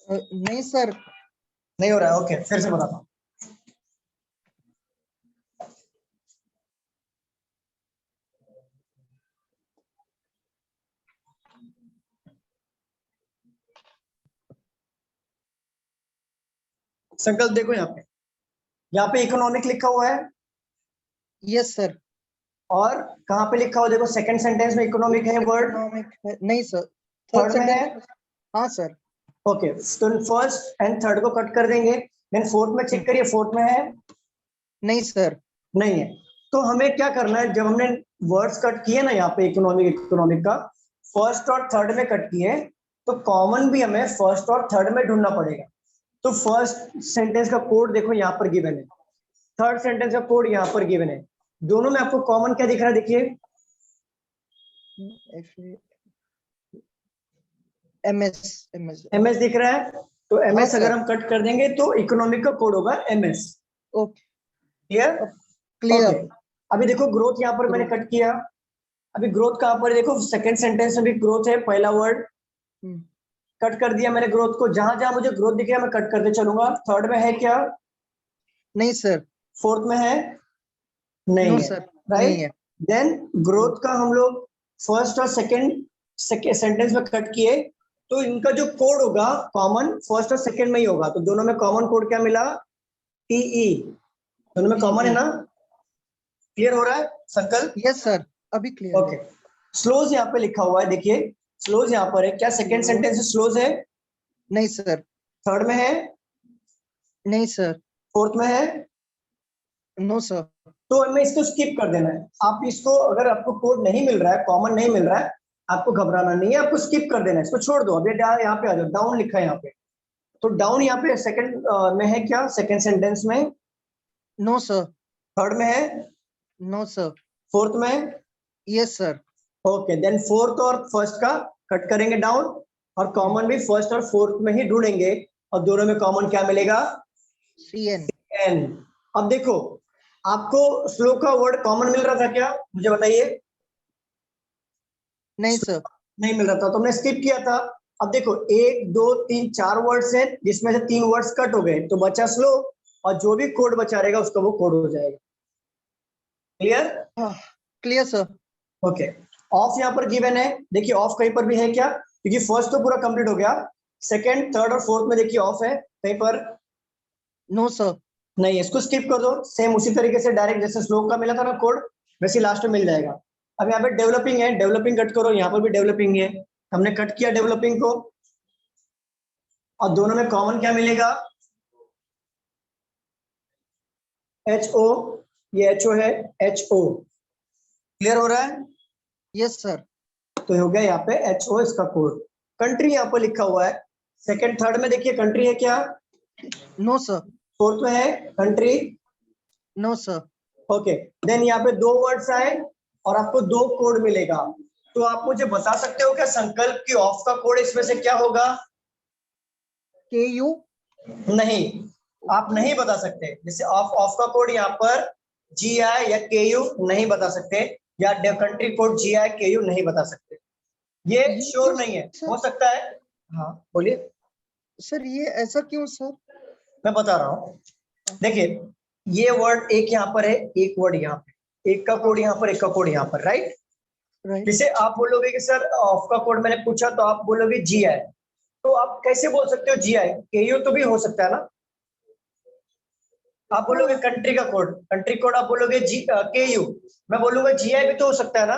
नहीं सर। नहीं हो रहा है, ओके फिर से बताता हूँ। संकल्प देखो यहाँ पे इकोनॉमिक लिखा हुआ है यस सर। और कहाँ पे लिखा हुआ देखो, सेकंड सेंटेंस में इकोनॉमिक है वर्ड, इकोनॉमिक है नहीं सर, थर्ड थर्ड में है। सेंटेंस। हाँ सर। ओके तो फर्स्ट एंड थर्ड को कट कर देंगे, देन फोर्थ में चेक करिए, फोर्थ में है? नहीं सर। नहीं है। तो हमें क्या करना है, जब हमने वर्ड्स कट किए ना यहाँ पे इकोनॉमिक, इकोनॉमिक का फर्स्ट और थर्ड में कट किए तो कॉमन भी हमें फर्स्ट और थर्ड में ढूंढना पड़ेगा। तो फर्स्ट सेंटेंस का कोड देखो यहाँ पर गिवन है, थर्ड सेंटेंस का कोड यहाँ पर गिवन है, दोनों में आपको कॉमन क्या दिख रहा है? देखिए एमएस एमएस एमएस दिख रहा है, तो एमएस हाँ, अगर सर। हम कट कर देंगे तो इकोनॉमिक का कोड होगा एमएस। Okay clear? क्लियर। अभी देखो ग्रोथ यहाँ पर मैंने कट किया, अभी ग्रोथ कहाँ पर देखो, सेकंड सेंटेंस में भी ग्रोथ है, पहला वर्ड कट कर दिया मैंने ग्रोथ को, जहां जहां मुझे ग्रोथ दिखे मैं कट करते चलूंगा। थर्ड में है क्या? नहीं सर। फोर्थ में है? नहीं नो है, सर, नहीं राइट। है। देन ग्रोथ का हम लोग फर्स्ट और सेकंड सेंटेंस में कट किए तो इनका जो कोड होगा कॉमन फर्स्ट और सेकंड में ही होगा, तो दोनों में कॉमन कोड क्या मिला? टीई। दोनों में कॉमन है ना? क्लियर हो रहा है संकल्प? यस सर, अभी क्लियर ओके स्लोज यहाँ पे लिखा हुआ है, देखिए स्लोज यहाँ पर है, क्या सेकंड सेंटेंस में स्लोज है? नहीं सर। थर्ड में है? नहीं सर। फोर्थ में है? No sir. तो हमें इसको स्किप कर देना है। आप इसको, अगर आपको कोड नहीं मिल रहा है, कॉमन नहीं मिल रहा है, आपको घबराना नहीं है, आपको स्किप कर देना है, इसको छोड़ दो। अभी यहाँ पे आ जाओ, डाउन लिखा है यहाँ पे, तो डाउन यहाँ पे सेकंड में है क्या? सेकंड सेंटेंस में? No sir. थर्ड में है? No sir. फोर्थ में? Yes sir. Okay then fourth और फर्स्ट का कट करेंगे डाउन और कॉमन भी फर्स्ट और फोर्थ में ही ढूंढेंगे और दोनों में कॉमन क्या मिलेगा? सीएन। एन। अब देखो आपको स्लो का वर्ड कॉमन मिल रहा था क्या, मुझे बताइए? नहीं सर। नहीं मिल रहा था तो हमने स्किप किया था। अब देखो 1 2 3 4 वर्ड्स हैं जिसमें से 3 वर्ड्स कट हो गए तो बचा स्लो, और जो भी कोड बचा रहेगा उसका वो कोड हो जाएगा। Clear? Clear sir. Okay of यहाँ पर गिवन है, देखिए ऑफ कहीं पर भी है क्या? क्योंकि फर्स्ट तो पूरा कंप्लीट हो गया, सेकंड थर्ड और फोर्थ में देखिए ऑफ है कहीं पर? No sir. नहीं है, इसको स्किप कर दो। सेम उसी तरीके से डायरेक्ट जैसे स्लो का मिला था ना कोड, वैसे लास्ट में मिल जाएगा। अब यहाँ पे डेवलपिंग है, डेवलपिंग कट करो, यहाँ पर भी डेवलपिंग है, हमने कट किया डेवलपिंग को, और दोनों में कॉमन क्या मिलेगा, HO, ये HO है, HO। क्लियर हो रहा है? Yes sir. तो हो गया यहाँ पे HO इसका कोड। कंट्री यहाँ पर लिखा हुआ है, सेकंड थर्ड में देखिए कंट्री है क्या, नो सर। फोर्थ में है country, no sir. Okay. Then यहाँ पे 2 वर्ड्स आए और आपको 2 कोड मिलेगा। तो आप मुझे बता सकते हो क्या संकल्प की ऑफ का कोड इसमें से क्या होगा? KU। नहीं, आप नहीं बता सकते। जैसे ऑफ ऑफ का कोड यहाँ पर GI या KU नहीं बता सकते, या कंट्री कोड GI KU नहीं बता सकते, ये श्योर नहीं है, हो सकता है। हाँ बोलिए। सर ये ऐसा क्यों सर? मैं बता रहा हूँ, देखिए ये वर्ड एक यहाँ पर है, एक वर्ड यहाँ पे, एक का कोड यहाँ पर, एक का कोड यहाँ पर, राइट। राइट। जैसे आप बोलोगे कि सर ऑफ का कोड मैंने पूछा, तो आप बोलोगे GI, तो आप कैसे बोल सकते हो GI? KU तो भी हो सकता है ना। आप बोलोगे कंट्री का कोड, कंट्री कोड आप बोलोगे KU, मैं बोलूंगा GI भी तो हो सकता है ना,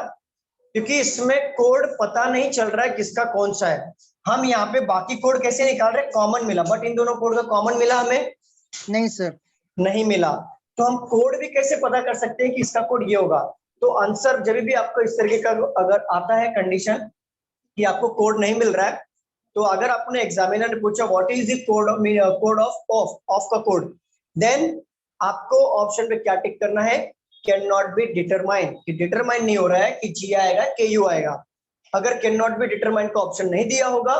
क्योंकि इसमें कोड पता नहीं चल रहा है किसका कौन सा है। हम यहाँ पे बाकी कोड कैसे निकाल रहे हैं, कॉमन मिला, बट इन दोनों कोड का कॉमन मिला हमें नहीं सर। नहीं मिला। तो हम कोड भी कैसे पता कर सकते हैं कि इसका कोड ये होगा? तो आंसर जब भी आपको इस तरीके का अगर आता है कंडीशन कि आपको कोड नहीं मिल रहा है, तो अगर आपने एग्जामिनर ने पूछा what is the code code of का कोड, देन आपको ऑप्शन पे क्या टिक करना है, कैन नॉट बी डिटरमाइन, कि डिटरमाइन नहीं हो रहा है कि जी आएगा KU आएगा। अगर कैन नॉट बी डिटरमाइन का ऑप्शन नहीं दिया होगा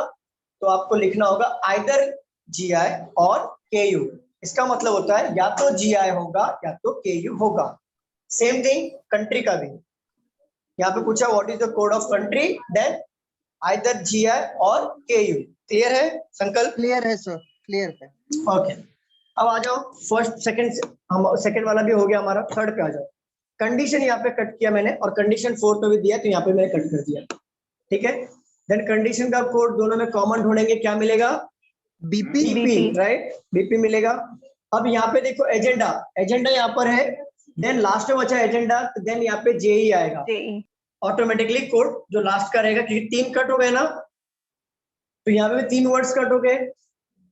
तो आपको लिखना होगा आइदर GI और KU। इसका मतलब होता है या तो GI होगा या तो KU होगा। सेम थिंग कंट्री का भी, यहाँ पे पूछा what is the code of country, then either GI और KU। क्लियर है संकल्प? क्लियर है सर, क्लियर है। ओके, अब आ जाओ फर्स्ट सेकंड, हम सेकंड वाला भी हो गया हमारा, थर्ड पे आ जाओ। कंडीशन यहाँ पे कट किया मैंने, और कंडीशन फोर्थ में भी दिया, तो यहाँ पे मैंने कट कर दिया, ठीक है। देन कंडीशन का कोड दोनों में कॉमन ढूंढेंगे, क्या मिलेगा? BP। BP, राइट, BP मिलेगा। अब यहाँ पे देखो एजेंडा, एजेंडा यहाँ पर है, देन लास्ट में बचा एजेंडा, देन यहाँ पे JE आएगा JE। ऑटोमेटिकली कोड जो लास्ट का रहेगा, क्योंकि 3 कट हो गए ना, तो यहाँ पे भी 3 वर्ड्स कट हो गए,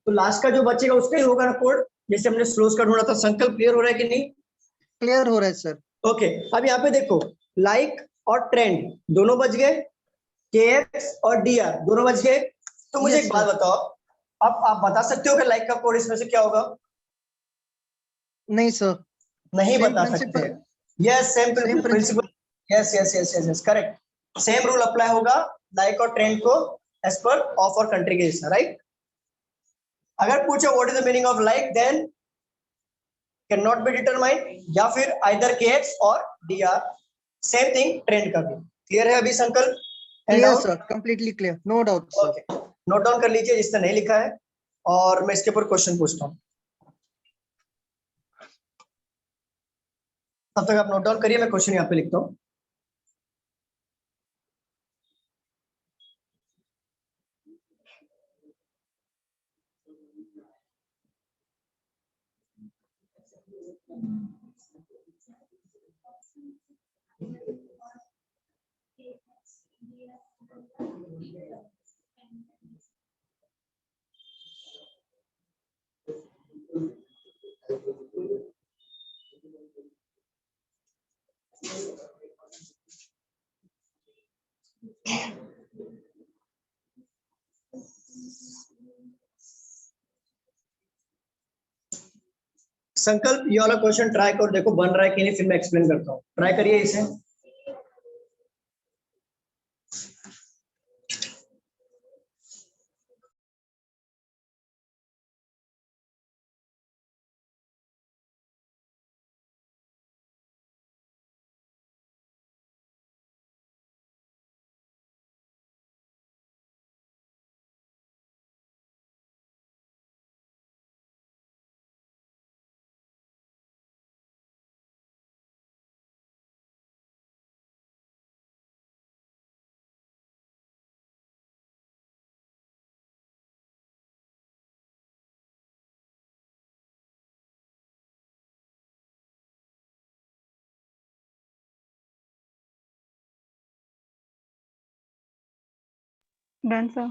तो लास्ट का जो बचेगा उसका ही होगा ना कोड, जैसे हमने स्लोस का ढूंढा था। संकल्प क्लियर हो रहा है कि नहीं? क्लियर हो रहा है सर। ओके, अब यहाँ पे देखो लाइक और ट्रेंड दोनों बच गए, KX और DR दोनों बच गए। तो मुझे Yes, एक बात sir। बताओ, अब आप बता सकते हो कि लाइक का कोड इसमें से क्या होगा? नहीं सर। नहीं Same बता सकते। principle। Yes, same Same principle, principle। Yes yes yes yes yes, correct. Same rule apply होगा लाइक और ट्रेंड को एज पर ऑफ और कंट्री के जैसा, राइट। अगर पूछो what is the meaning of like, then can not be determined, या फिर आइदर KX और DR। सेम थिंग ट्रेंड का भी। क्लियर है अभी Sankalp? Clear sir, completely clear, no doubt sir. Okay, note down कर लीजिए जिसने नहीं लिखा है, और मैं इसके ऊपर क्वेश्चन पूछता हूँ। तब तक आप नोट डाउन करिए, मैं क्वेश्चन यहाँ पे लिखता हूँ। संकल्प ये वाला क्वेश्चन ट्राई करो, देखो बन रहा है कि नहीं, फिर मैं एक्सप्लेन करता हूँ। ट्राई करिए इसे। Done sir.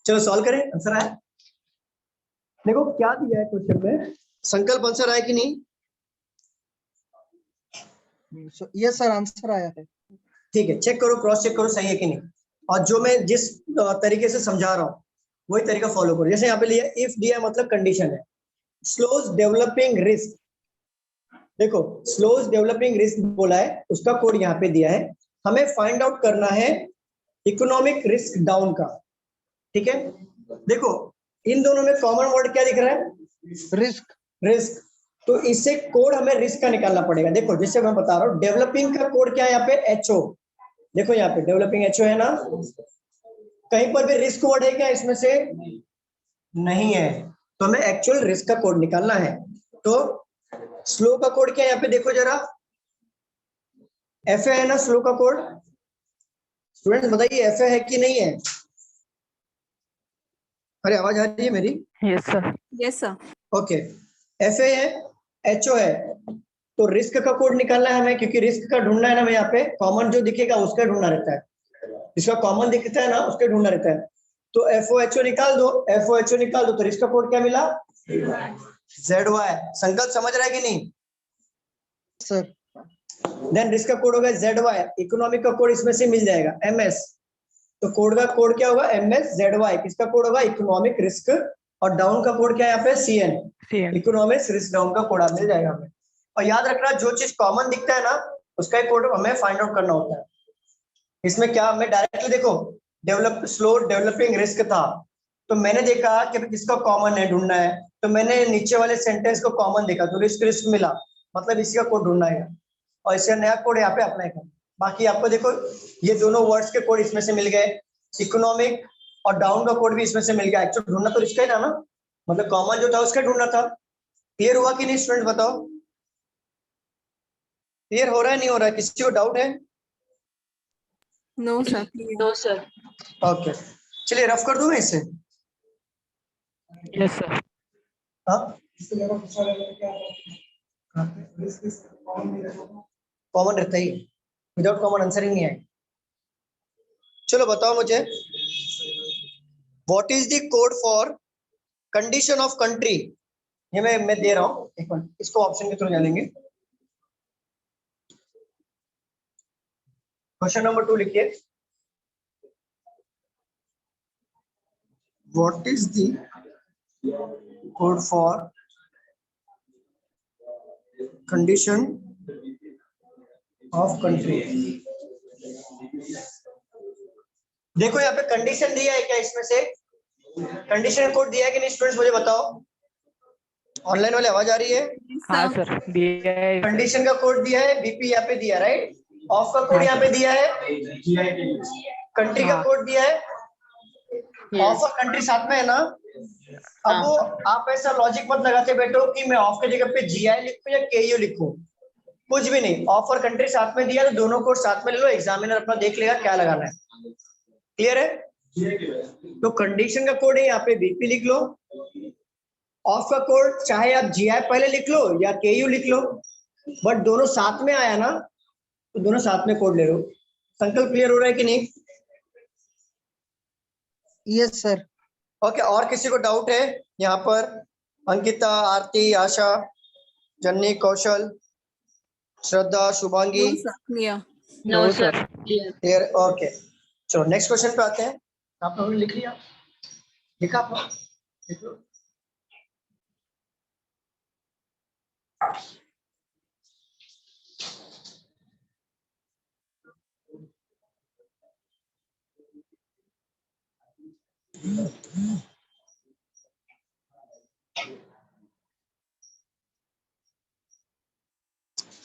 चलो सॉल्व करें, आंसर आया। देखो क्या दिया है क्वेश्चन में, संकल्प आंसर आया कि नहीं? यस सर, आंसर आया है। ठीक है, चेक करो, क्रॉस चेक करो सही है कि नहीं। और जो मैं जिस तरीके से समझा रहा हूँ वही तरीका फॉलो करो। जैसे यहाँ पे लिया इफ दिया मतलब कंडीशन है, स्लोज डेवलपिंग रिस्क। देखो स्लोज डेवलपिंग रिस्क बोला है, उसका कोड यहाँ पे दिया है। हमें फाइंड आउट करना है इकोनॉमिक रिस्क डाउन का। ठीक है, देखो इन दोनों में कॉमन वर्ड क्या दिख रहा है? रिस्क। रिस्क। तो इससे कोड हमें रिस्क का निकालना पड़ेगा। देखो जैसे मैं बता रहा हूँ, डेवलपिंग का कोड क्या है यहाँ पे? एचओ। देखो यहाँ पे डेवलपिंग एचओ है ना, कहीं पर भी रिस्क वर्ड है क्या इसमें से? नहीं है। तो हमें एक्चुअल रिस्क का कोड निकालना है। तो स्लो का कोड क्या है यहाँ पे? देखो जरा, एफ है ना स्लो का कोड। स्टूडेंट्स बताइए एफ है कि नहीं है? अरे आवाज आ रही है मेरी? Yes sir. Yes sir. Okay, F है, एच ओ है, तो रिस्क का कोड निकालना है हमें, क्योंकि रिस्क का ढूंढना है ना हमें। यहाँ पे कॉमन जो दिखेगा उसका ढूंढना रहता है, जिसका कॉमन दिखता है ना उसके ढूंढना रहता है। तो एफ ओ एच ओ निकाल दो, एफ ओ एच ओ निकाल दो, तो रिस्क का कोड क्या मिला? Z Y. संकल्प समझ रहा है कि नहीं सर? देन रिस्क का कोड होगा जेड वाई, इकोनॉमिक का कोड इसमें से मिल जाएगा एम एस। तो कोड का कोड क्या होगा? M S Z Y. किसका कोड होगा? Economic risk. और डाउन का कोड क्या है यहाँ पे? C N, economic risk down का कोड मिल जाएगा हमें। और याद रखना जो चीज कॉमन दिखता है ना उसका कोड हमें फाइंड आउट करना होता है। इसमें क्या हमें डायरेक्टली देखो, डेवलप स्लो डेवलपिंग रिस्क था, तो मैंने देखा कि किसका कॉमन है ढूंढना है, तो मैंने नीचे वाले सेंटेंस को कॉमन देखा तो रिस्क रिस्क मिला, मतलब इसी का कोड ढूंढना है और इसका नया कोड यहाँ पे अप्लाई करना। बाकी आपको देखो ये दोनों वर्ड्स के कोड इसमें से मिल गए, इकोनॉमिक और डाउन का कोड भी इसमें से मिल गया। एक्चुअली ढूंढना तो इसका ही था ना, मतलब कॉमन जो था उसका ढूंढना था। क्लियर हुआ कि नहीं स्टूडेंट? बताओ क्लियर हो रहा है नहीं हो रहा है? किसी को डाउट है? No sir. No sir. Okay, चलिए रफ कर दूं मैं इससे। Yes sir. हाँ कॉमन रहता ही, विदाउट कॉमन आंसर ही नहीं आएगा। चलो बताओ मुझे, what is the code for condition of country? ये मैं दे रहा हूं, एक मिनट इसको ऑप्शन के थ्रू जानेंगे। क्वेश्चन नंबर 2 लिखिए, what is the code for condition of country. देखो यहाँ पे कंडीशन दिया है क्या, इसमें से कंडीशन कोड दिया है कि नहीं स्टूडेंट्स, मुझे बताओ। ऑनलाइन वाले आवाज आ रही है? हाँ सर, दिया है सर। कंडीशन का कोड दिया है, बीपी यहाँ पे दिया, राइट। ऑफ का कोड हाँ, यहाँ पे दिया है, कंट्री का हाँ। कोड दिया है, ऑफ और कंट्री साथ में है ना। अब वो आप ऐसा लॉजिक मत लगाते बैठो कि मैं ऑफ की जगह पे जीआई लिखूं या केयू लिखूं, कुछ भी नहीं। ऑफ और कंट्री साथ में दिया तो दोनों कोड साथ में ले लो, एग्जामिनर अपना देख लेगा क्या लगाना है। क्लियर है? तो कंडीशन का कोड है यहाँ पे बीपी लिख लो, ऑफ का कोड चाहे आप जीआई पहले लिख लो या केयू लिख लो, बट दोनों साथ में आया ना तो दोनों साथ में कोड ले लो। संकल्प क्लियर हो रहा है कि नहीं? Yes sir. ओके, और किसी को डाउट है यहाँ पर? Ankita, Aarti, Asha, Janni, Kaushal, Shraddha, Shubhangi? No sir. Clear? Okay, चलो नेक्स्ट क्वेश्चन पे आते हैं। आप लोगों ने लिख लिया? लिखा आप लोग? लिख लो।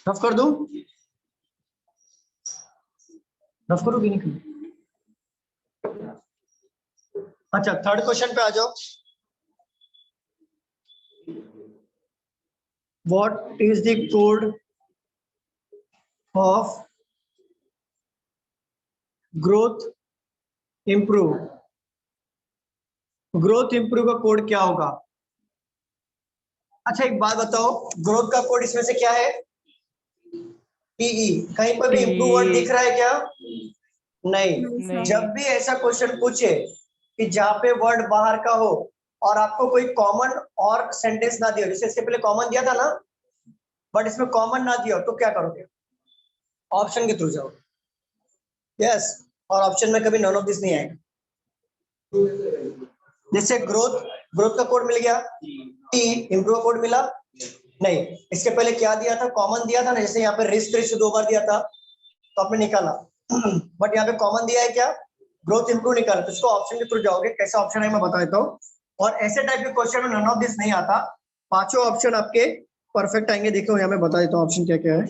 रफ कर दूं? रफ करो कि नहीं करूं? अच्छा, थर्ड क्वेश्चन पे आ जाओ। What is the code of growth improve? Growth improve का कोड क्या होगा? अच्छा एक बात बताओ, ग्रोथ का कोड इसमें से क्या है? टीई। कहीं पर भी इंप्रूव वर्ड दिख रहा है क्या? नहीं। नहीं। जब भी ऐसा क्वेश्चन पूछे कि जहाँ पे वर्ड बाहर का हो और आपको कोई कॉमन और सेंटेंस ना दिया, जैसे इसके पहले कॉमन दिया था ना, बट इसमें कॉमन ना दिया तो क्या करोगे? ऑप्शन के थ्रू जाओ। यस, और ऑप्शन में कभी नॉन ऑफ दिस नहीं आएगा। जैसे ग्रोथ का कोड मिल गया, टी। इंप्रूव कोड मिला नहीं। इसके पहले क्या दिया था? कॉमन दिया था ना, जैसे यहाँ पे रिस्क 2 बार दिया था तो आपने निकाला, बट यहाँ पे कॉमन दिया है क्या? ग्रोथ इंप्रूव निकाला, तो इसको ऑप्शन के थ्रू जाओगे। कैसा ऑप्शन है मैं बता देता हूँ। और ऐसे टाइप के क्वेश्चन में नन ऑफ दिस नहीं आता, पांचों ऑप्शन आपके परफेक्ट आएंगे। देखो यहाँ मैं बता देता हूँ ऑप्शन क्या क्या है।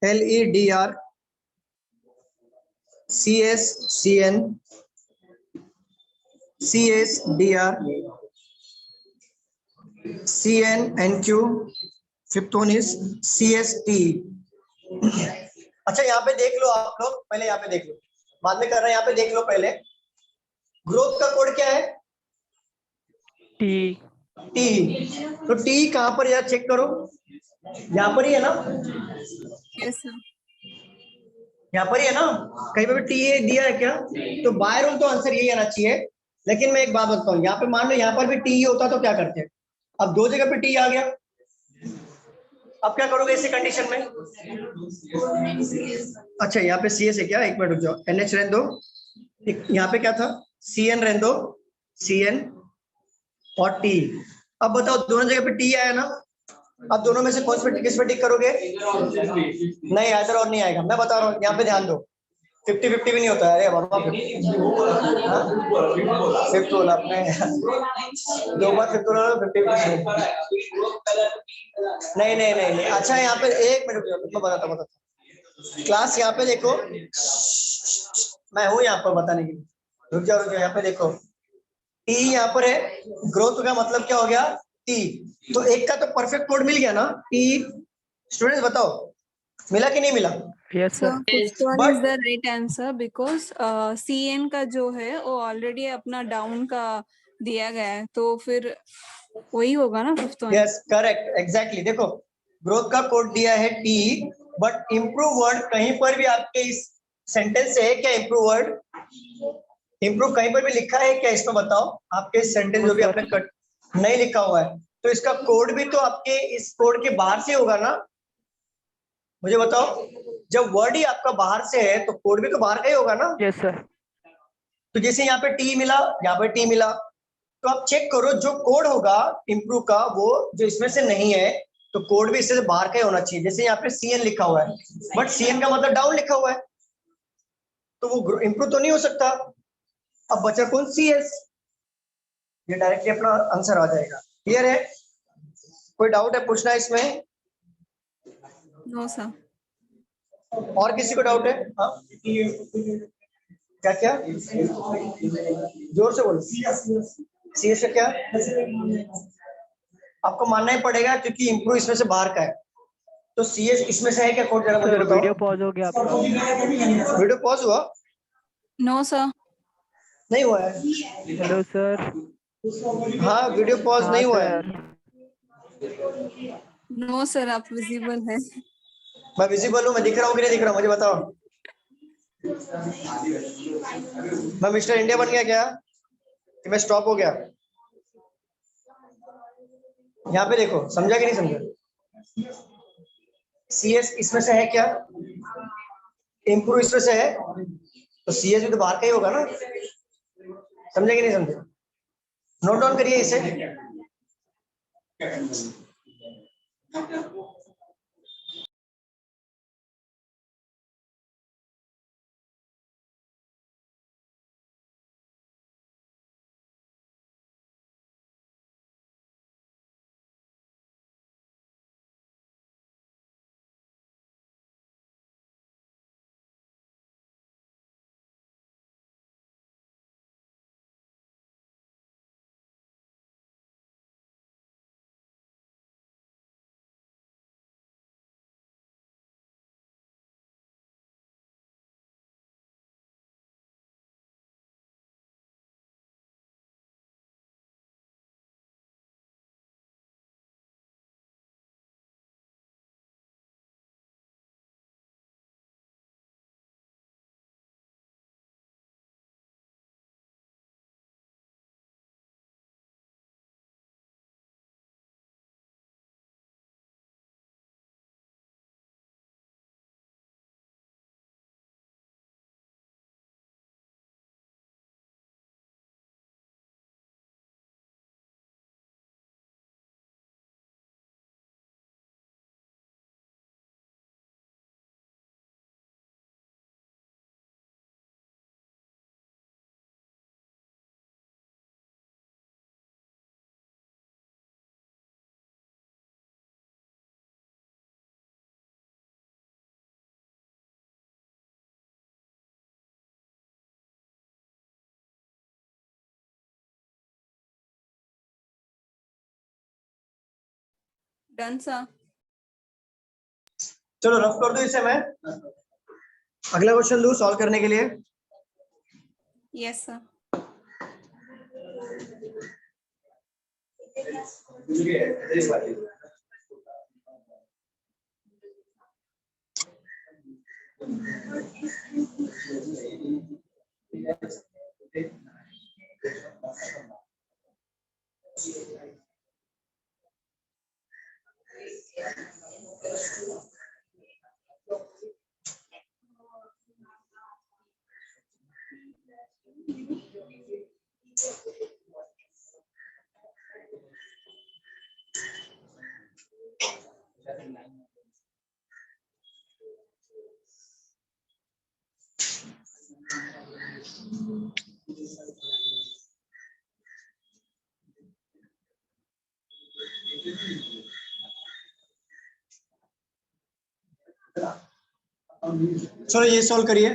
LEDR, CSCN, CSDR, CNNQ, fifth one is CST। अच्छा यहाँ पे देख लो आप लोग, पहले यहाँ पे देख लो, बाद में कर रहे हैं। यहाँ पे देख लो पहले, ग्रोथ का कोड क्या है? टी। टी। तो टी कहां पर यार चेक करो, यहाँ पर ही है ना? यहाँ पर ही है ना? कहीं पर भी टी दिया है क्या? तो बाय रूल तो आंसर यही आना चाहिए। लेकिन मैं एक बात बताता हूँ, यहाँ पे मान लो यहाँ पर भी टी होता तो क्या करते हैं? अब दो जगह पे टी आ गया, अब क्या करोगे ऐसी कंडीशन में? अच्छा यहाँ पे CS है क्या? एक मिनट रुक जाओ, NH रहने दो। यहाँ पे क्या था? CN रहने दो, CN और T। अब बताओ दोनों जगह पे T आया ना, अब दोनों में से कौन सी किस पे टिक करोगे? नहीं, इधर और नहीं आएगा। मैं बता रहा हूँ, यहाँ पे ध्यान दो। 50-50 भी नहीं होता है। अरे बाबा, फिफ्थ बोला आपने, 2 बार फिफ्थ बोला, 50-50 नहीं नहीं नहीं नहीं। अच्छा यहाँ पे एक मिनट मैं बताता क्लास। यहाँ पे देखो, मैं हूँ यहाँ पर बताने के लिए। रुक जाओ, यहाँ पे देखो, टी यहाँ पर है। ग्रोथ का मतलब क्या हो गया? टी। तो एक का तो परफेक्ट कोड मिल गया ना, टी। स्टूडेंट्स बताओ मिला कि नहीं मिला? Yes sir. Fifth one But- is the right answer because CN का जो है वो ऑलरेडी अपना डाउन का दिया गया है, तो फिर वही होगा ना fifth one. Yes correct, exactly. देखो ग्रोथ का कोड दिया है टी, बट इम्प्रूव वर्ड कहीं पर भी आपके इस सेंटेंस से है क्या? इम्प्रूव वर्ड, इम्प्रूव कहीं पर भी लिखा है क्या? इसमें बताओ आपके सेंटेंस जो भी आपने कट नहीं लिखा हुआ है, तो इसका कोड भी तो आपके इस कोड के बाहर से होगा ना? मुझे बताओ। जब वर्ड ही आपका बाहर से है तो कोड भी तो बाहर का ही होगा ना। Yes sir. तो जैसे यहाँ पे टी मिला, यहाँ पे टी मिला, तो आप चेक करो जो कोड होगा इम्प्रूव का वो जो इसमें से नहीं है, तो कोड भी इससे से बाहर का ही होना चाहिए। जैसे यहाँ पे सीएन लिखा हुआ है, बट सीएन का मतलब डाउन लिखा हुआ है, तो वो इम्प्रूव तो नहीं हो सकता। अब बचा कौन, सीएस, ये डायरेक्टली अपना आंसर आ जाएगा। क्लियर है? कोई डाउट है पूछना है इसमें? No sir. और किसी को डाउट है? हाँ, क्या क्या, जोर से बोलो। सीएस का क्या? आपको मानना ही पड़ेगा क्योंकि इम्प्रूव इसमें से बाहर का है। तो सीएस इसमें से है क्या कोड, जरा मुझे सर बताओ। वीडियो पॉज हो गया आपका। वीडियो पॉज हुआ? No sir. नहीं हुआ है। Hello sir. हाँ, वीडियो पॉज हाँ नहीं हुआ है। सर। नो सर, आप विजिबल है। मैं विजिबल हूँ, मैं दिख रहा हूँ कि नहीं दिख रहा हूँ, मुझे बताओ। मैं मिस्टर इंडिया बन गया क्या, कि मैं स्टॉप हो गया? यहाँ पे देखो, समझा कि नहीं समझा? सीएस इसमें से है क्या, इम्प्रूव इसमें से है, तो सीएस भी तो बाहर का ही होगा ना। समझे कि नहीं समझे? नोट डाउन करिए इसे। Done sir. चलो रफ कर दो इसे, मैं अगला क्वेश्चन दूं सॉल्व करने के लिए। Yes sir. चलो ये सॉल्व करिए।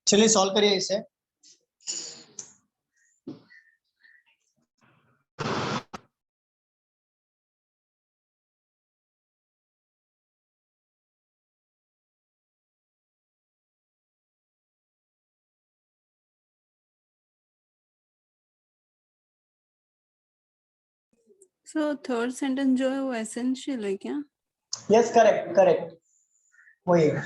चलिए सॉल्व करिए इसे। सो थर्ड सेंटेंस जो है वो एसेंशियल है क्या? यस, करेक्ट करेक्ट, वही है।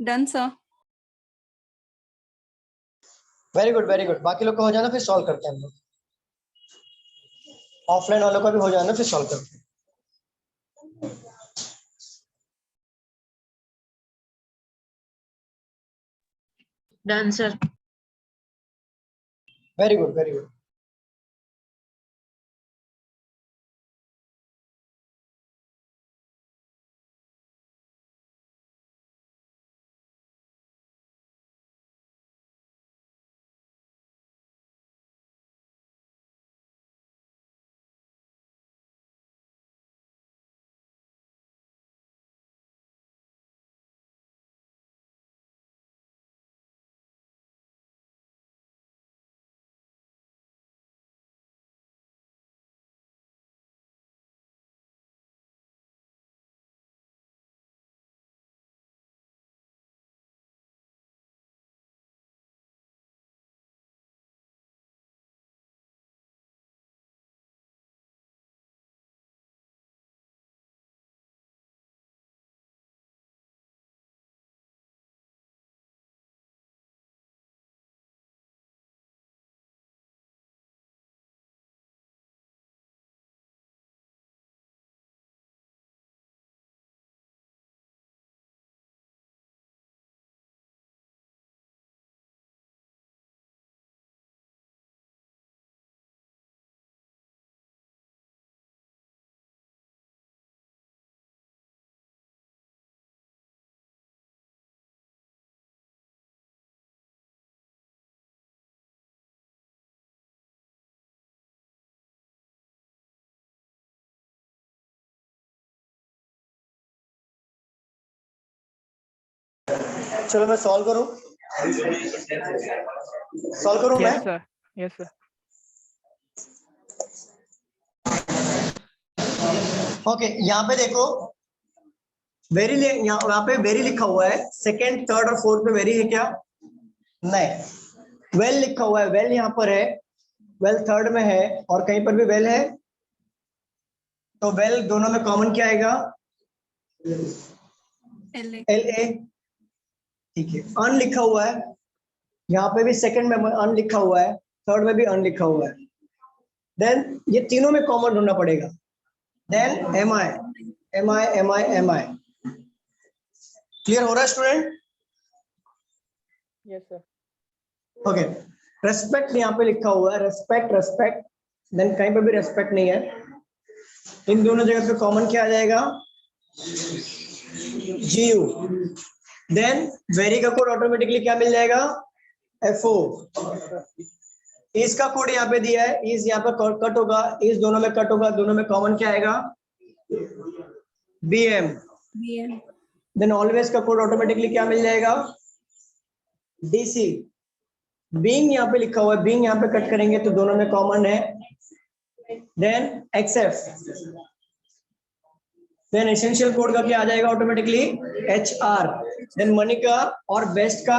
Done sir. Very good very good, बाकी लोग का हो जाना फिर सॉल्व करते हैं हम लोग। ऑफलाइन वालों का भी हो जाना फिर सॉल्व करते हैं। Done sir. Very good very good. चलो मैं सॉल्व करूं, सॉल्व करूं मैं। Yes, sir. Yes, sir. Okay यहाँ पे देखो वेरी, यहाँ पे वेरी लिखा हुआ है, सेकंड थर्ड और फोर्थ पे वेरी है क्या? नहीं। वेल लिखा हुआ है, वेल यहाँ पर है, वेल थर्ड में है और कहीं पर भी वेल है, तो वेल दोनों में कॉमन क्या आएगा? LA। L A. ठीक है। अन लिखा हुआ है, यहाँ पे भी सेकंड में अन लिखा हुआ है, थर्ड में भी अन लिखा हुआ है, देन ये तीनों में कॉमन ढूंढना पड़ेगा। देन एम आई, एम आई, एम आई, एम आई। क्लियर हो रहा है student? Yes, sir. Okay. Respect यहाँ पे लिखा हुआ है, रेस्पेक्ट, रेस्पेक्ट, देन कहीं पे भी रेस्पेक्ट नहीं है, इन दोनों जगह पे कॉमन क्या आ जाएगा? जी यू। देन वेरी का कोड ऑटोमेटिकली क्या मिल जाएगा? FO। इसका कोड यहाँ पे दिया है, इस यहाँ पर कट होगा, इस दोनों में कट होगा, दोनों में कॉमन क्या आएगा? BM। BM। देन ऑलवेज का कोड ऑटोमेटिकली क्या मिल जाएगा? DC। बीइंग यहाँ पे लिखा हुआ है, बीइंग यहाँ पे कट करेंगे तो दोनों में कॉमन है, then XF। Then essential code का क्या आ जाएगा ऑटोमेटिकली? HR। देन मनी का और बेस्ट का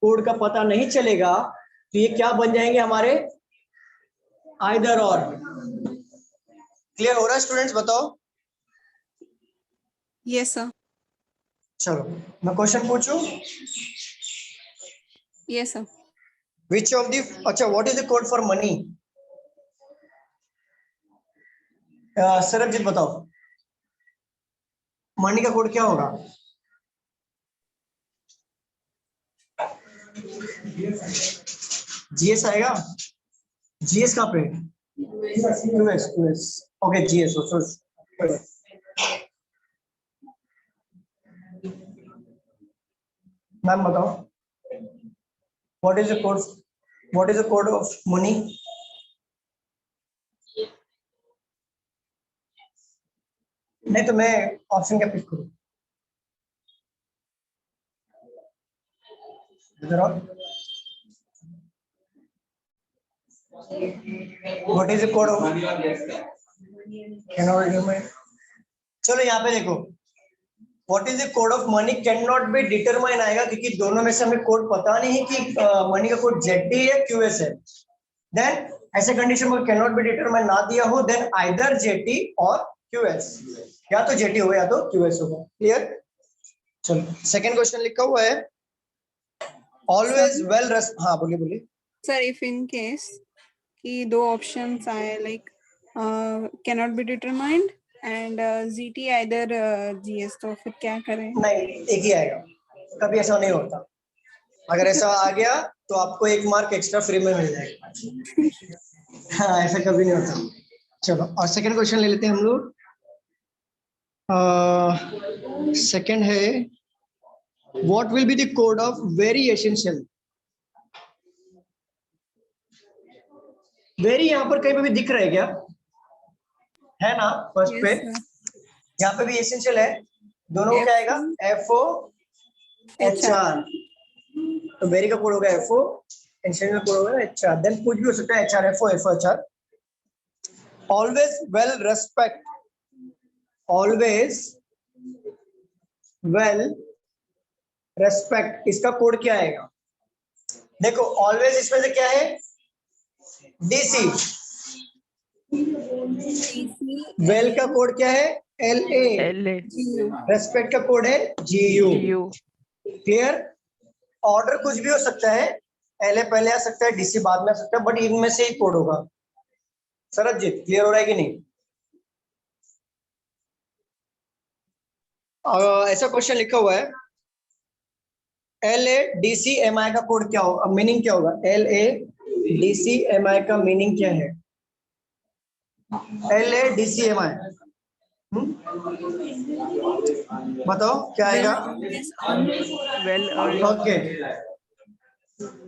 कोड का पता नहीं चलेगा तो ये क्या बन जाएंगे हमारे? आइदर और। क्लियर हो रहा है स्टूडेंट्स? बताओ। Yes, sir। चलो मैं क्वेश्चन पूछूं। Yes, sir। Which of the, अच्छा what is the code for money? Sarabjit बताओ, मनी का कोड क्या होगा? GS आएगा। GS कहाँ पे? QS। Okay GS। मैम बताओ, what is the code, what is the code of money? नहीं तो मैं ऑप्शन क्या पिक करूं? इधर आओ। What is the code of, चलो यहाँ पे देखो, what is the code of money can not be determine आएगा क्योंकि दोनों में से हमें कोड पता नहीं है कि मनी का कोड ZD है QS है। देन ऐसे कंडीशन में कैन नॉट बी डिटरमाइन ना दिया हो, देन आइदर ZD और QS, या तो ZD होगा या तो QS होगा। क्लियर? चलो सेकंड क्वेश्चन लिखा हुआ है, ऑलवेज वेल रेस्ट। हाँ बोलिए बोलिए। सर इफ इन केस कि दो ऑप्शंस आए like cannot be determined and ZT either GS, तो फिर क्या करें? नहीं, एक ही आएगा, कभी ऐसा नहीं होता। अगर ऐसा आ गया तो आपको 1 मार्क एक्स्ट्रा फ्री में मिल जाएगा। हाँ ऐसा कभी नहीं होता। चलो और सेकंड क्वेश्चन ले लेते हैं हम लोग। सेकंड है, what will be the code of very essential? Very यहाँ पर कहीं पे भी दिख रहा है क्या? है ना फर्स्ट पे, Yes, sir। यहाँ पे भी एसेंशियल है, दोनों को क्या आएगा? FO HR। तो वेरी का कोड होगा FO, एसेंशियल का कोड होगा HR। देन कुछ भी हो सकता है, HR FO FO HR। Always well respect, always well respect, इसका कोड क्या आएगा? देखो ऑलवेज इसमें से क्या है? DC। वेल का कोड क्या है? LA। LA. रेस्पेक्ट का कोड है GU। GU. क्लियर? ऑर्डर कुछ भी हो सकता है, LA पहले आ सकता है, DC बाद में आ सकता है, बट इनमें से ही कोड होगा। सरबजीत क्लियर हो रहा है कि नहीं? ऐसा क्वेश्चन लिखा हुआ है, LA DC MI का कोड क्या होगा, मीनिंग क्या होगा? LA DC MI का मीनिंग क्या है? LA DC MI बताओ क्या आएगा? Well earned. ओके।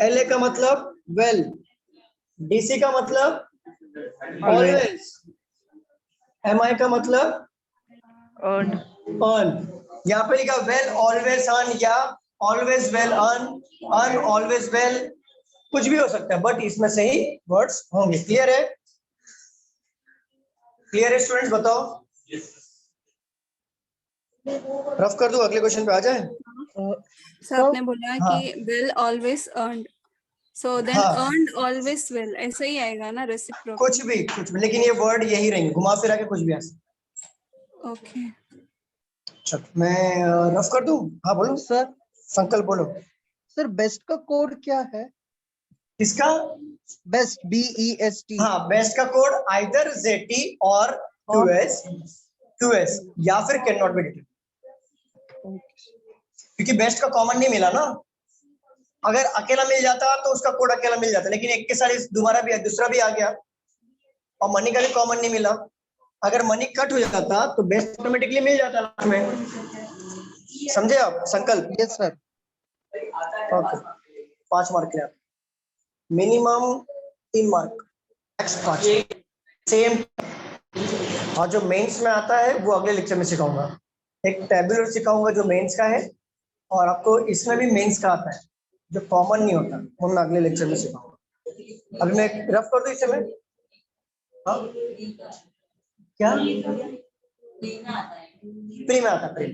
LA का मतलब वेल, DC का मतलब ऑलवेज, MI का मतलब Earned. अर्न। यहाँ पे लिखा वेल ऑलवेज अर्न या always well earn, earn always well, कुछ भी हो सकता है, बट इसमें से ही वर्ड्स होंगे। क्लियर है? क्लियर है स्टूडेंट्स? बताओ। रफ कर दूं, अगले क्वेश्चन पे आ जाए। सर आपने बोला हाँ। कि will always earned, so then हाँ, earned always will, ऐसा ही आएगा ना रेसिप्रोकल? कुछ भी, लेकिन ये वर्ड यही रहेंगे, घुमा फिरा के कुछ भी आ सकता। ओके चलो मैं रफ कर दूं। हाँ बोलो सर संकल्प बोलो। सर बेस्ट का कोड क्या है? किसका? Best, BEST। हाँ, बेस्ट का कोड आइदर ZT और QS या फिर कैन नॉट बी डिटरमाइंड, क्योंकि बेस्ट का कॉमन नहीं मिला ना। अगर अकेला मिल जाता तो उसका कोड अकेला मिल जाता, लेकिन एक के साथ दोबारा भी दूसरा भी आ गया और मनी का भी कॉमन नहीं मिला। अगर मनी कट हो जाता तो बेस्ट ऑटोमेटिकली मिल जाता लास्ट में। समझे आप संकल्प? Yes sir. ओके, 5 मार्क के लिए मिनिमम 3 मार्क, नेक्स्ट 5 सेम। और जो मेंस में आता है वो अगले लेक्चर में सिखाऊंगा। एक टेबुलर सिखाऊंगा जो मेंस का है, और आपको इसमें भी मेंस का आता है जो कॉमन नहीं होता, वो मैं अगले लेक्चर में सिखाऊंगा। अभी मैं रफ कर दूं इस समय। हाँ क्या प्री में आता है? प्री,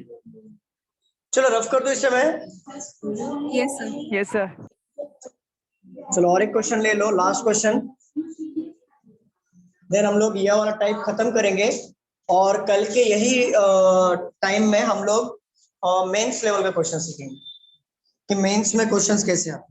चलो रफ कर दो इस समय। Yes sir. Yes, sir. चलो और एक क्वेश्चन ले लो, लास्ट क्वेश्चन, देन हम लोग यह वाला टाइप खत्म करेंगे। और कल के यही टाइम में हम लोग मेंस लेवल के क्वेश्चन सीखेंगे कि मेंस में क्वेश्चंस कैसे आते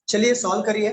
चलिए सॉल्व करिए।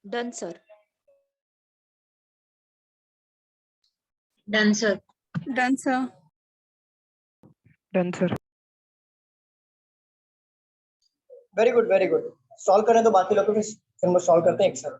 Done sir. Done, sir. Done, sir. Done, sir. Very good very good. Solve करें तो बाकी लोग को भी फिर हम सॉल्व करते हैं एक साथ।